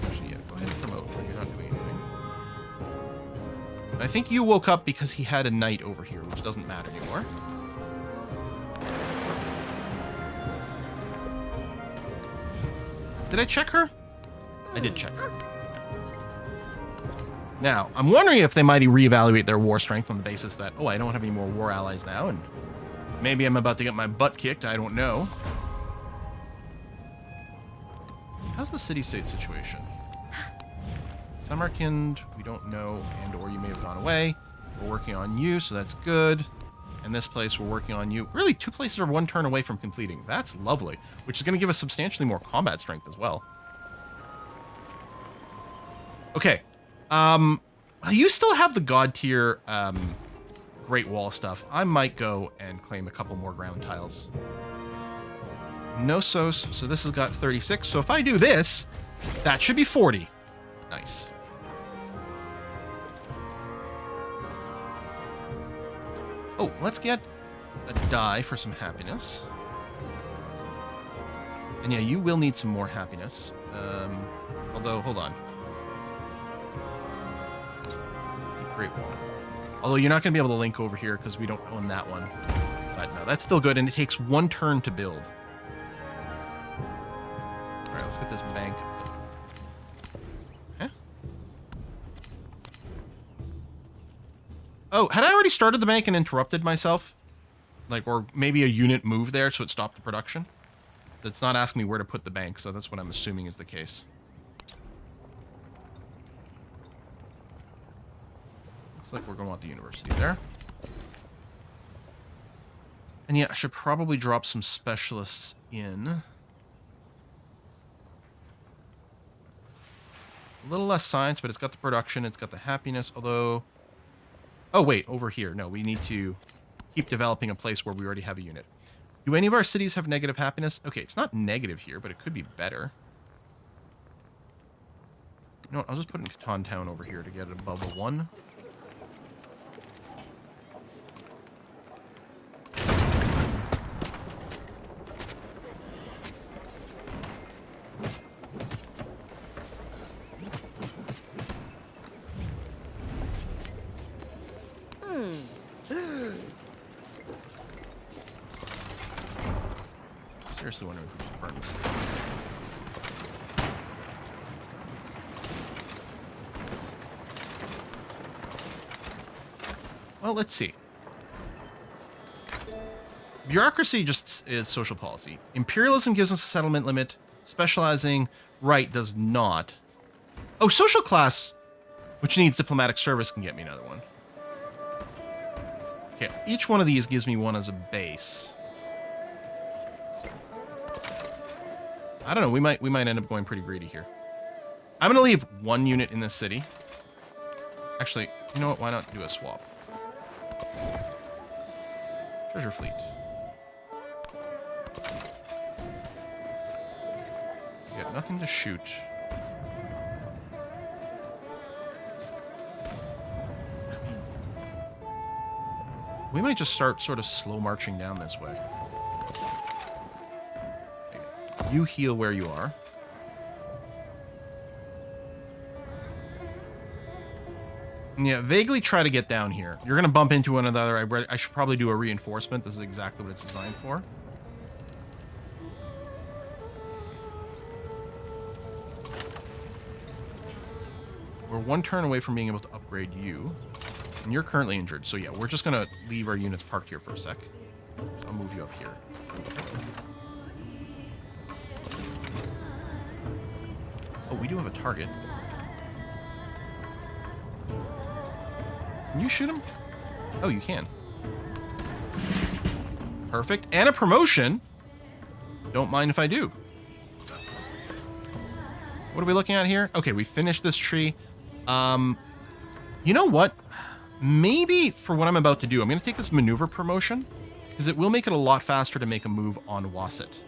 Actually, yeah, go ahead and promote when you're not doing anything. I think you woke up because he had a knight over here, which doesn't matter anymore. Did I check her? I did check her. Now, I'm wondering if they might reevaluate their war strength on the basis that, oh, I don't have any more war allies now, and maybe I'm about to get my butt kicked, I don't know. How's the city-state situation? Samarkand, we don't know, and or you may have gone away. We're working on you, so that's good. And this place, we're working on you. Really, 2 places are 1 turn away from completing. That's lovely, which is going to give us substantially more combat strength as well. Okay. You still have the god tier Great Wall stuff. I might go and claim a couple more ground tiles. No sos, so this has got 36. So if I do this, that should be 40. Nice. Oh, let's get a die for some happiness. And yeah, you will need some more happiness. Although, hold on. Great Wall. Although you're not going to be able to link over here because we don't own that one. But no, that's still good, and it takes 1 turn to build. Alright, let's get this bank. Okay. Oh, had I already started the bank and interrupted myself? Like, or maybe a unit moved there so it stopped the production? It's not asking me where to put the bank, so that's what I'm assuming is the case. Looks like we're going to want the university there. And yeah, I should probably drop some specialists in. A little less science, but it's got the production, it's got the happiness, although... Oh, wait, over here. No, we need to keep developing a place where we already have a unit. Do any of our cities have negative happiness? Okay, it's not negative here, but it could be better. You know what, I'll just put in Catan Town over here to get it above a 1. Seriously wondering if we should burn this thing. Well, let's see. Bureaucracy just is social policy. Imperialism gives us a settlement limit. Specializing right does not. Oh, social class, which needs diplomatic service, can get me another one. Okay, each one of these gives me 1 as a base. I don't know, we might end up going pretty greedy here. I'm gonna leave 1 unit in this city. Actually, you know what, why not do a swap? Treasure fleet. You got nothing to shoot. We might just start sort of slow marching down this way. You heal where you are. Yeah, vaguely try to get down here. You're going to bump into one another. I should probably do a reinforcement. This is exactly what it's designed for. We're 1 turn away from being able to upgrade you. And you're currently injured, so yeah, we're just gonna leave our units parked here for a sec. I'll move you up here. Oh, we do have a target. Can you shoot him? Oh, you can. Perfect. And a promotion. Don't mind if I do. What are we looking at here? Okay, we finished this tree. You know what? Maybe for what I'm about to do, I'm going to take this maneuver promotion because it will make it a lot faster to make a move on Wasset.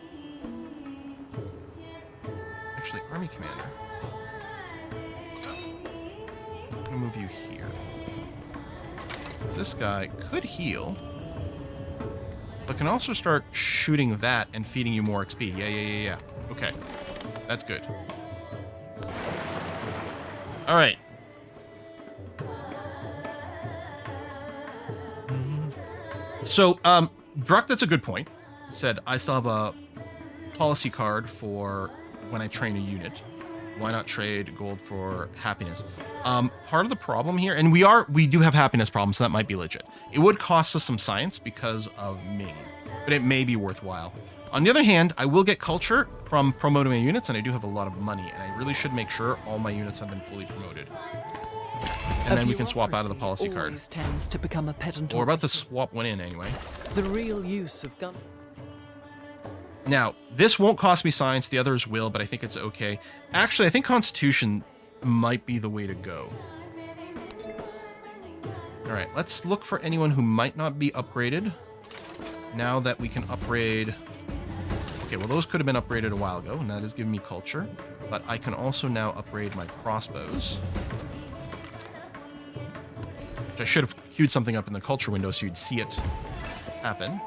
Actually, Army Commander. I'm going to move you here. This guy could heal, but can also start shooting that and feeding you more XP. Yeah. Okay, that's good. All right. So, Druck, that's a good point. Said, I still have a policy card for when I train a unit. Why not trade gold for happiness? Part of the problem here, and we do have happiness problems, so that might be legit. It would cost us some science because of Ming, but it may be worthwhile. On the other hand, I will get culture from promoting my units, and I do have a lot of money, and I really should make sure all my units have been fully promoted. And then we can swap out of the policy card. Tends to become a pedant. We're about to swap one in anyway. The real use of gun. Now, this won't cost me science, the others will, but I think it's okay. Actually, I think Constitution might be the way to go. Alright, let's look for anyone who might not be upgraded. Now that we can upgrade... Okay, well those could have been upgraded a while ago, and that is giving me culture. But I can also now upgrade my crossbows. Which I should have queued something up in the culture window so you'd see it happen.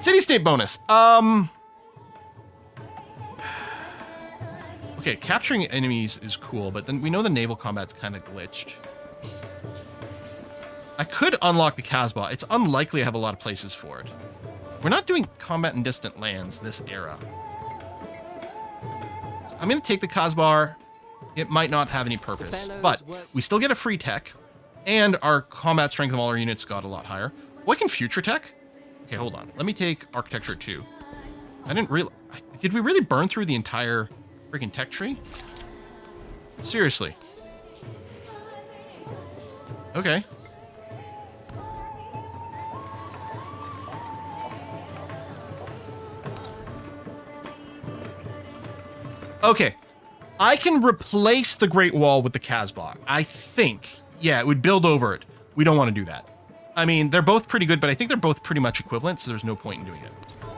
City-state bonus. Okay, capturing enemies is cool, but then we know the naval combat's kind of glitched. I could unlock the Casbah. It's unlikely I have a lot of places for it. We're not doing combat in distant lands this era. I'm going to take the Casbah. It might not have any purpose, but we still get a free tech, and our combat strength of all our units got a lot higher. What can future tech? Okay, hold on. Let me take architecture 2. I didn't really... Did we really burn through the entire freaking tech tree? Seriously. Okay. Okay. I can replace the Great Wall with the Casbah. I think. Yeah, it would build over it. We don't want to do that. I mean, they're both pretty good, but I think they're both pretty much equivalent, so there's no point in doing it.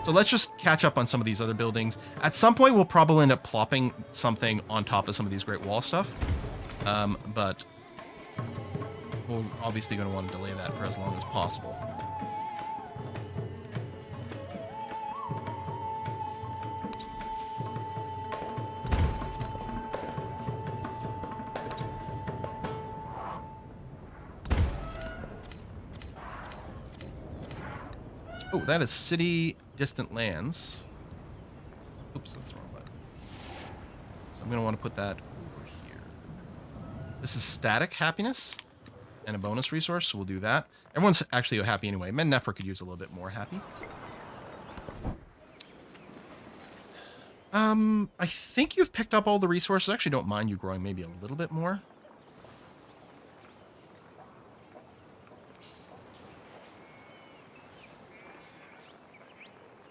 So let's just catch up on some of these other buildings. At some point, we'll probably end up plopping something on top of some of these Great Wall stuff. But we're obviously going to want to delay that for as long as possible. Oh, that is city distant lands. Oops, that's the wrong button. So I'm going to want to put that over here. This is static happiness and a bonus resource, so we'll do that. Everyone's actually happy anyway. Men Nefer could use a little bit more happy. I think you've picked up all the resources. I actually don't mind you growing maybe a little bit more.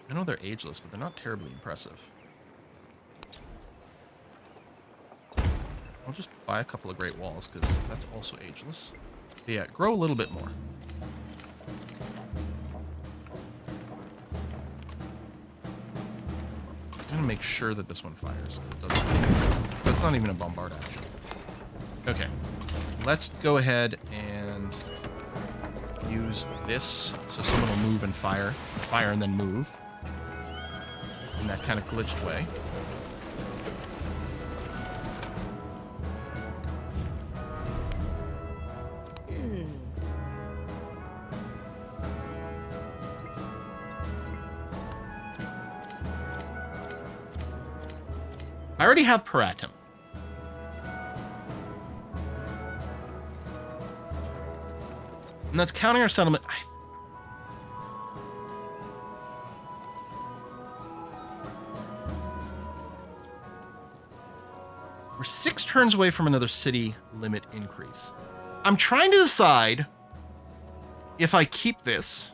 I know they're ageless, but they're not terribly impressive. I'll just buy a couple of Great Walls, because that's also ageless. But yeah, grow a little bit more. I'm going to make sure that this one fires, because it doesn't. That's not even a bombard action. Okay. Let's go ahead and use this, so someone will move and fire. Fire and then move. In that kind of glitched way. I already have Paratum. And that's counting our settlement. We're 6 turns away from another city limit increase. I'm trying to decide if I keep this,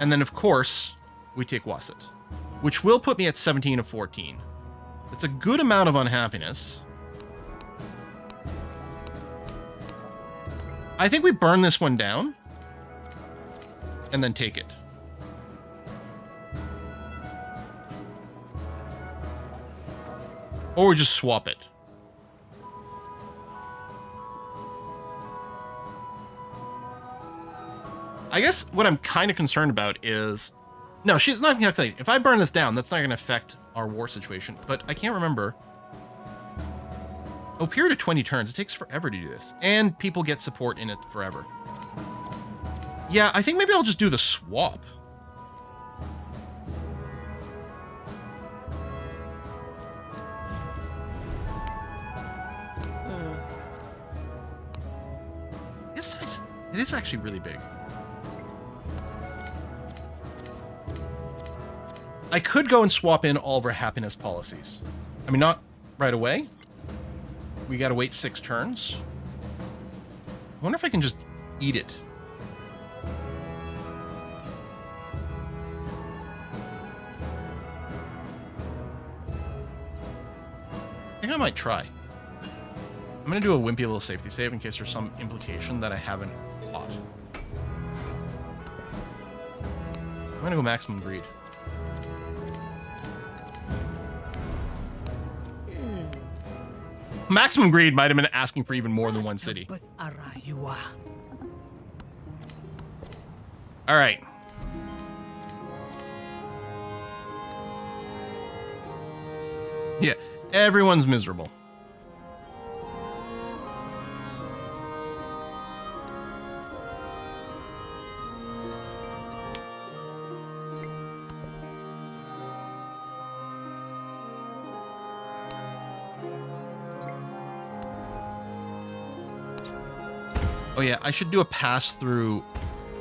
and then of course we take Wasset, which will put me at 17 of 14. It's a good amount of unhappiness. I think we burn this one down and then take it. Or we just swap it. I guess what I'm kind of concerned about is... No, she's not calculating. If I burn this down, that's not going to affect our war situation. But I can't remember. Oh, period of 20 turns. It takes forever to do this. And people get support in it forever. Yeah, I think maybe I'll just do the swap. It is actually really big. I could go and swap in all of our happiness policies. I mean, not right away. We gotta wait 6 turns. I wonder if I can just eat it. I think I might try. I'm gonna do a wimpy little safety save in case there's some implication that I haven't caught. I'm gonna go maximum greed. Maximum greed might have been asking for even more than one city. All right. Yeah, everyone's miserable. Oh yeah, I should do a pass through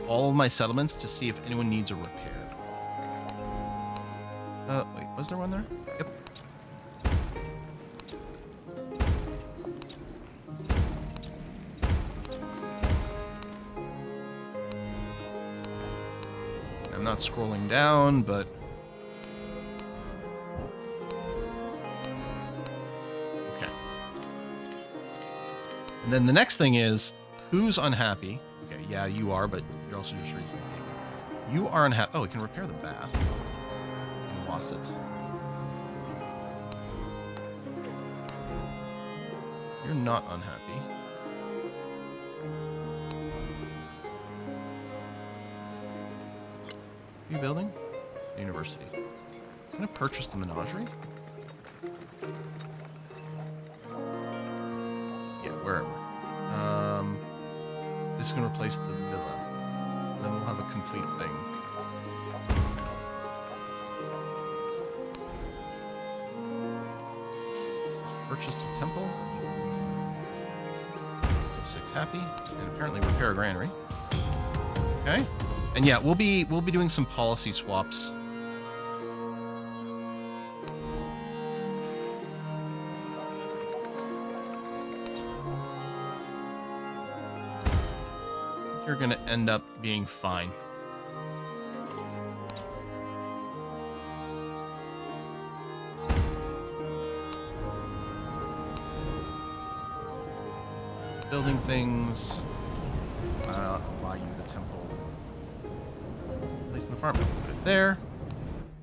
all of my settlements to see if anyone needs a repair. Wait, was there one there? Yep. I'm not scrolling down, but... Okay. And then the next thing is... Who's unhappy? Okay, yeah, you are, but you're also just recently taken. You are unhappy. Oh, we can repair the bath. And Wasset. You're not unhappy. Are you building? The university. I'm gonna purchase the menagerie. Yeah, wherever. This is going to replace the villa. Then we'll have a complete thing. Purchase the temple. 6 happy. And apparently repair a granary. Okay. And yeah, we'll be doing some policy swaps. You're going to end up being fine. Building things. Allow you the temple. Place in the farm. Put it there.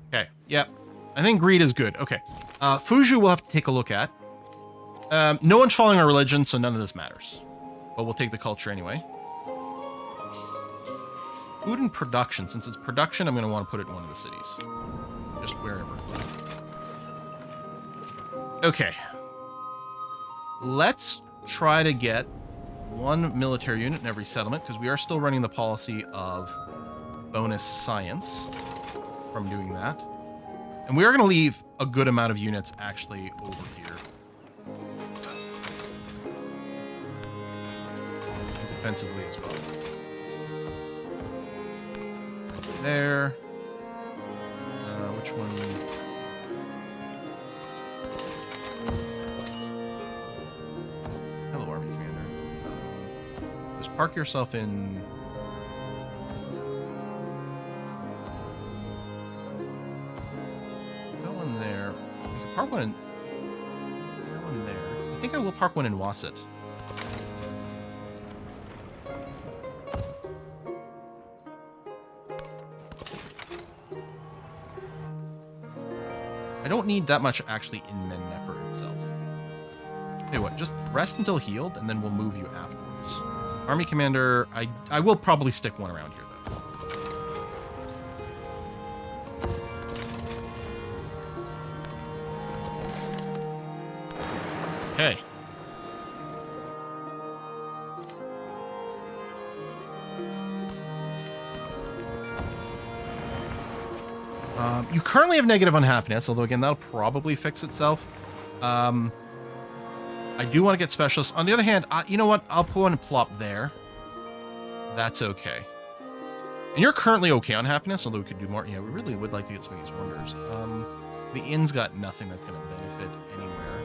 Okay. Yep. I think greed is good. Okay. Fuju we'll have to take a look at. No one's following our religion, so none of this matters. But we'll take the culture anyway. Food and production. Since it's production, I'm going to want to put it in one of the cities. Just wherever. Okay. Let's try to get 1 military unit in every settlement, because we are still running the policy of bonus science from doing that. And we are going to leave a good amount of units actually over here. defensively as well. Send you there. Which one? Hello, Army Commander. Just park yourself in. Got one there. You can park one in. One there. I think I will park one in Wasset. I don't need that much actually in Mennefer itself. Tell you what, just rest until healed, and then we'll move you afterwards. Army Commander, I will probably stick one around here, though. Okay. You currently have negative unhappiness, although again, that'll probably fix itself. I do want to get specialists. On the other hand, you know what? I'll put one and plop there. That's okay. And you're currently okay on happiness, although we could do more. Yeah, we really would like to get some of these wonders. The inn's got nothing that's going to benefit anywhere.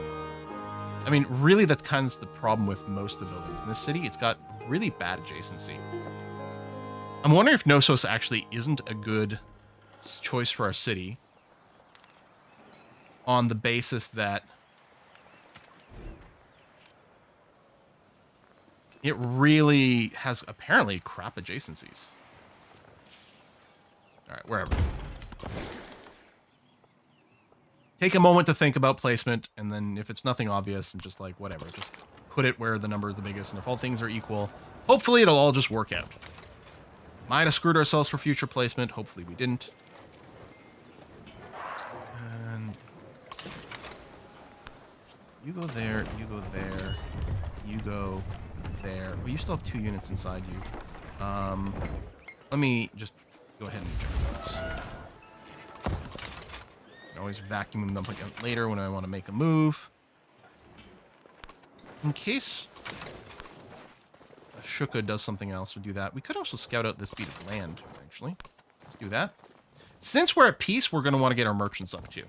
I mean, really, that's kind of the problem with most of the buildings in this city. It's got really bad adjacency. I'm wondering if Knossos actually isn't a good choice for our city on the basis that it really has apparently crap adjacencies. All right, wherever. Take a moment to think about placement, and then if it's nothing obvious, and just like whatever, just put it where the number is the biggest, and if all things are equal, hopefully it'll all just work out. Might have screwed ourselves for future placement. Hopefully we didn't. And you go there, you go there, you go there. Well, you still have 2 units inside you. Let me just go ahead and check those. I can always vacuum them up again later when I want to make a move. In case Shuka does something else, we'll do that. We could also scout out this beat of land, actually. Let's do that. Since we're at peace, we're going to want to get our merchants up, too.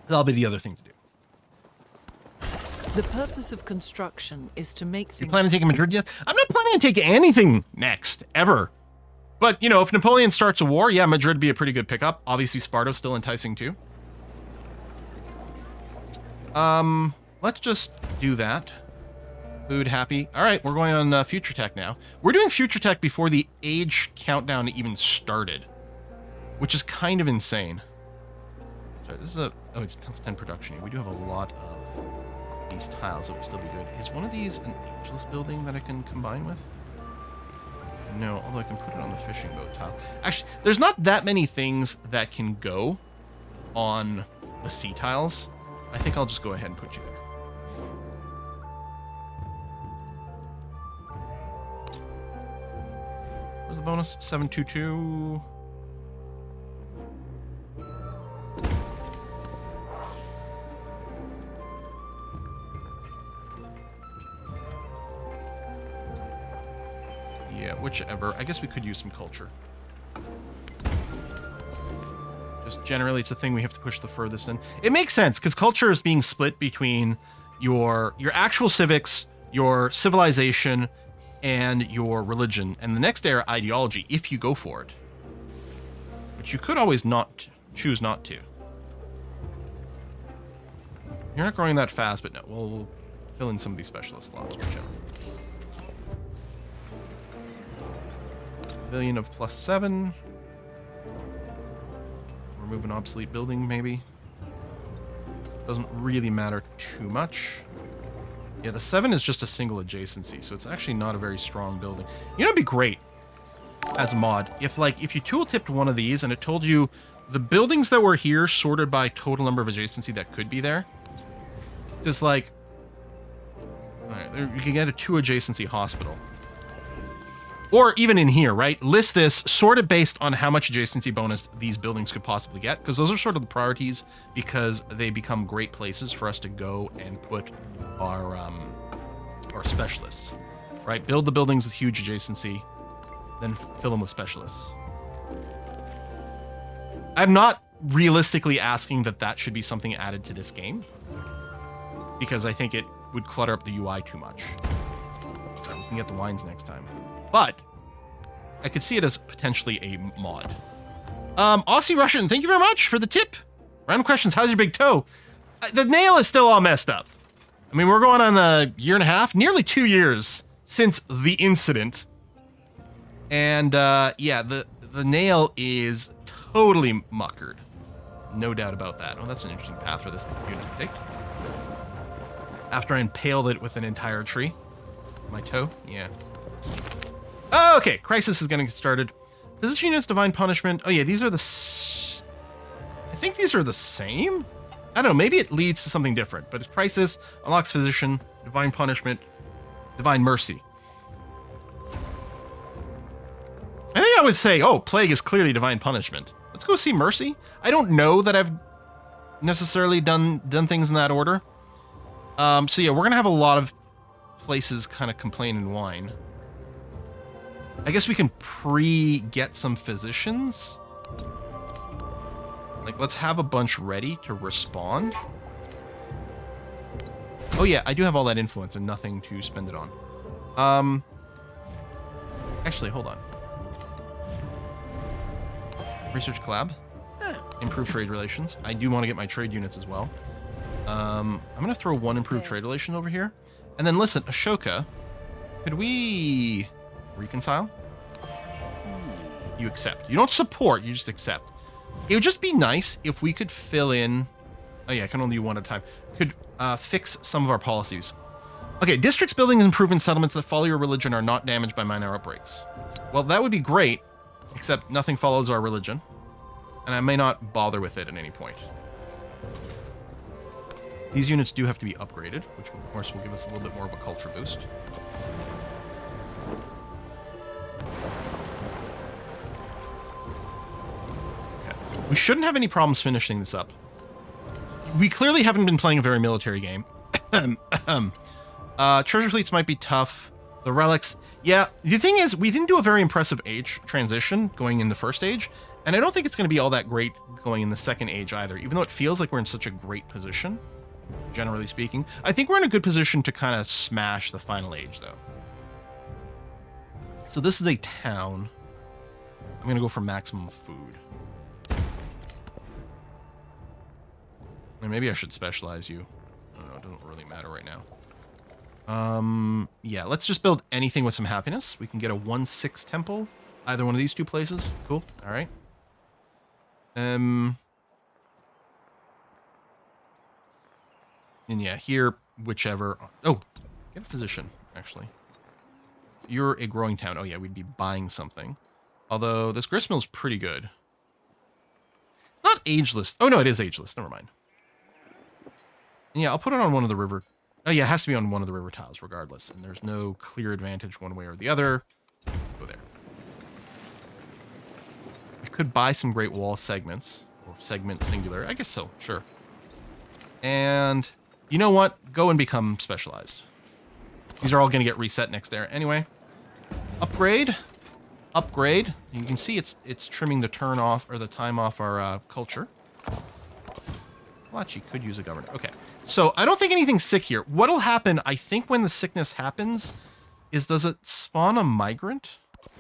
That'll be the other thing to do. The purpose of construction is to make things... You planning on taking Madrid yet? I'm not planning on taking anything next, ever. But, you know, if Napoleon starts a war, yeah, Madrid would be a pretty good pickup. Obviously, Sparta's still enticing, too. Let's just do that. Food happy. All right, we're going on Future Tech now. We're doing Future Tech before the age countdown even started, which is kind of insane. Sorry, this is a... Oh, it's 10 production. We do have a lot of these tiles that would still be good. Is one of these an ageless building that I can combine with? No, although I can put it on the fishing boat tile. Actually, there's not that many things that can go on the sea tiles. I think I'll just go ahead and put you there. What's the bonus? 722. Yeah, whichever. I guess we could use some culture. Just generally, it's a thing we have to push the furthest in. It makes sense, because culture is being split between your actual civics, your civilization, and your religion. And the next era, ideology, if you go for it. Which you could always not choose not to. You're not growing that fast, but no, we'll fill in some of these specialist slots, whichever. Pavilion of +7. Remove an obsolete building, maybe. Doesn't really matter too much. Yeah, the 7 is just a single adjacency, so it's actually not a very strong building. You know, it'd be great as a mod if you tooltipped one of these and it told you the buildings that were here sorted by total number of adjacency that could be there. Just like, all right, you can get a 2 adjacency hospital. or even in here, right? List this, sort of based on how much adjacency bonus these buildings could possibly get, because those are sort of the priorities, because they become great places for us to go and put our specialists, right? Build the buildings with huge adjacency, then fill them with specialists. I'm not realistically asking that should be something added to this game, because I think it would clutter up the UI too much. We can get the wines next time. But I could see it as potentially a mod. Aussie Russian, thank you very much for the tip. Random questions, how's your big toe? The nail is still all messed up. I mean, we're going on a year and a half, nearly 2 years since the incident. And yeah, the nail is totally muckered. No doubt about that. Oh, that's an interesting path for this unit to take. After I impaled it with an entire tree. My toe? Yeah. Oh, okay, crisis is going to get started. Physician units, divine punishment. Oh yeah, these are I think these are the same? I don't know, maybe it leads to something different. But crisis unlocks physician, divine punishment, divine mercy. I think I would say, oh, plague is clearly divine punishment. Let's go see mercy. I don't know that I've necessarily done things in that order. So yeah, we're gonna have a lot of places kind of complain and whine. I guess we can get some physicians. Like, let's have a bunch ready to respond. Oh yeah, I do have all that influence and nothing to spend it on. Actually, hold on. Research collab. Improve trade relations. I do want to get my trade units as well. I'm going to throw one improved trade relation over here. And then listen, Ashoka, could we reconcile? You accept. You don't support, you just accept. It would just be nice if we could fill in... Oh yeah, I can only do one at a time. Could fix some of our policies. Okay, districts, buildings, improvement settlements that follow your religion are not damaged by minor outbreaks. Well, that would be great, except nothing follows our religion. And I may not bother with it at any point. These units do have to be upgraded, which of course will give us a little bit more of a culture boost. Okay. We shouldn't have any problems finishing this up. We clearly haven't been playing a very military game. Treasure fleets might be tough. The relics, yeah. The thing is, we didn't do a very impressive age transition going in the first age, and I don't think it's going to be all that great going in the second age either, even though it feels like we're in such a great position, generally speaking. I think we're in a good position to kind of smash the final age, though. So this is a town. I'm going to go for maximum food. And maybe I should specialize you. I don't know, it doesn't really matter right now. Yeah, let's just build anything with some happiness. We can get a 1/6 temple. Either one of these two places. Cool. All right. And yeah, here, whichever. Oh, get a physician, actually. You're a growing town. Oh yeah, we'd be buying something. Although this gristmill's pretty good. It's not ageless. Oh no, it is ageless. Never mind. And yeah, I'll put it on one of the river. Oh yeah, it has to be on one of the river tiles regardless. And there's no clear advantage one way or the other. Go there. I could buy some Great Wall segments. Or segment singular. I guess so, sure. And you know what? Go and become specialized. These are all going to get reset next there. Anyway. Upgrade. Upgrade. You can see it's trimming the turn off, or the time off our culture. Well, actually, could use a governor. Okay. So, I don't think anything's sick here. What'll happen, I think when the sickness happens, is does it spawn a migrant? So,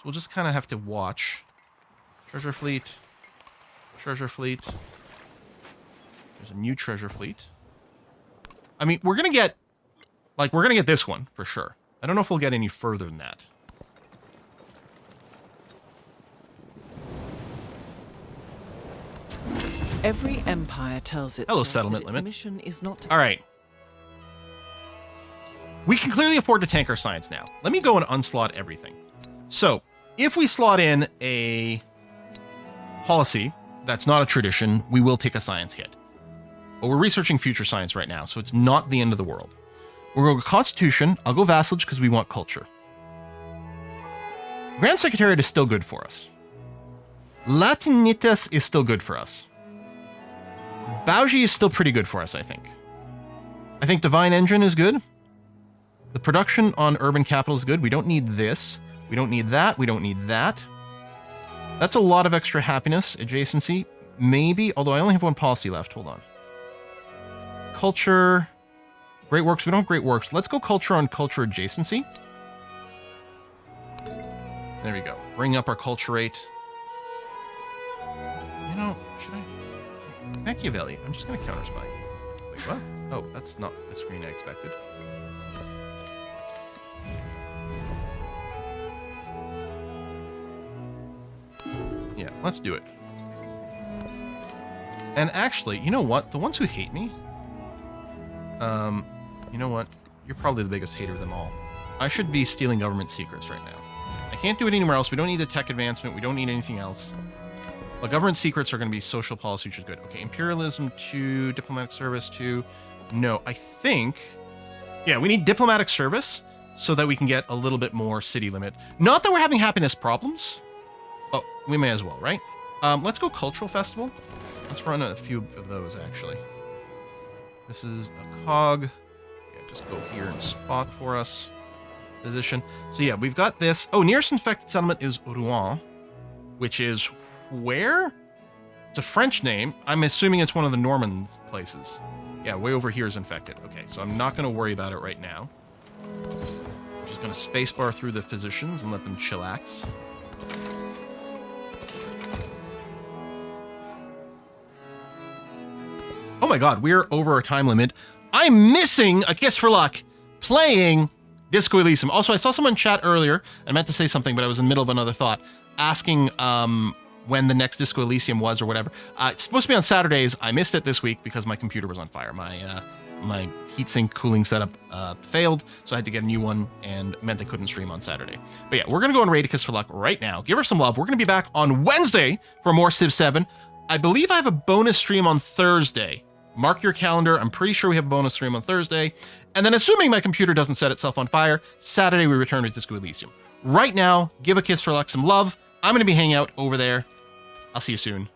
we'll just kind of have to watch. Treasure fleet. Treasure fleet. There's a new treasure fleet. I mean, we're going to get... Like, we're going to get this one, for sure. I don't know if we'll get any further than that. Every empire tells itself settlement that its limit. mission is not to... All right. We can clearly afford to tank our science now. Let me go and unslot everything. So, if we slot in a policy that's not a tradition, we will take a science hit. But we're researching future science right now, so it's not the end of the world. We'll go Constitution. I'll go Vassalage because we want culture. Grand Secretariat is still good for us. Latinitas is still good for us. Bauji is still pretty good for us, I think. I think Divine Engine is good. The production on Urban Capital is good. We don't need this. We don't need that. We don't need that. That's a lot of extra happiness. Adjacency, maybe. Although I only have one policy left. Hold on. Culture. Great Works. We don't have Great Works. Let's go Culture on Culture Adjacency. There we go. Bring up our culture rate. You know, should I? Machiavelli. I'm just going to counterspy. Wait, what? Oh, that's not the screen I expected. Yeah, let's do it. And actually, you know what? The ones who hate me, you know what? You're probably the biggest hater of them all. I should be stealing government secrets right now. I can't do it anywhere else. We don't need the tech advancement. We don't need anything else. But government secrets are going to be social policy, which is good. Okay, imperialism 2, diplomatic service 2. No, I think... Yeah, we need diplomatic service so that we can get a little bit more city limit. Not that we're having happiness problems. Oh, we may as well, right? Let's go cultural festival. Let's run a few of those, actually. This is a cog. Yeah, just go here and spot for us. Position. So yeah, we've got this. Oh, nearest infected settlement is Rouen, which is where? It's a French name. I'm assuming it's one of the Norman places. Yeah, way over here is infected. Okay, so I'm not going to worry about it right now. I'm just going to spacebar through the physicians and let them chillax. Oh my god, we're over our time limit. I'm missing a Kiss for Luck playing Disco Elysium. Also, I saw someone chat earlier. I meant to say something, but I was in the middle of another thought. Asking when the next Disco Elysium was or whatever. It's supposed to be on Saturdays. I missed it this week because my computer was on fire. My heatsink cooling setup failed, so I had to get a new one and meant I couldn't stream on Saturday. But yeah, we're going to go and raid Kiss for Luck right now. Give her some love. We're going to be back on Wednesday for more Civ 7. I believe I have a bonus stream on Thursday. Mark your calendar. I'm pretty sure we have a bonus stream on Thursday. And then assuming my computer doesn't set itself on fire, Saturday we return to Disco Elysium. Right now, give a Kiss for Luck some love. I'm going to be hanging out over there. I'll see you soon.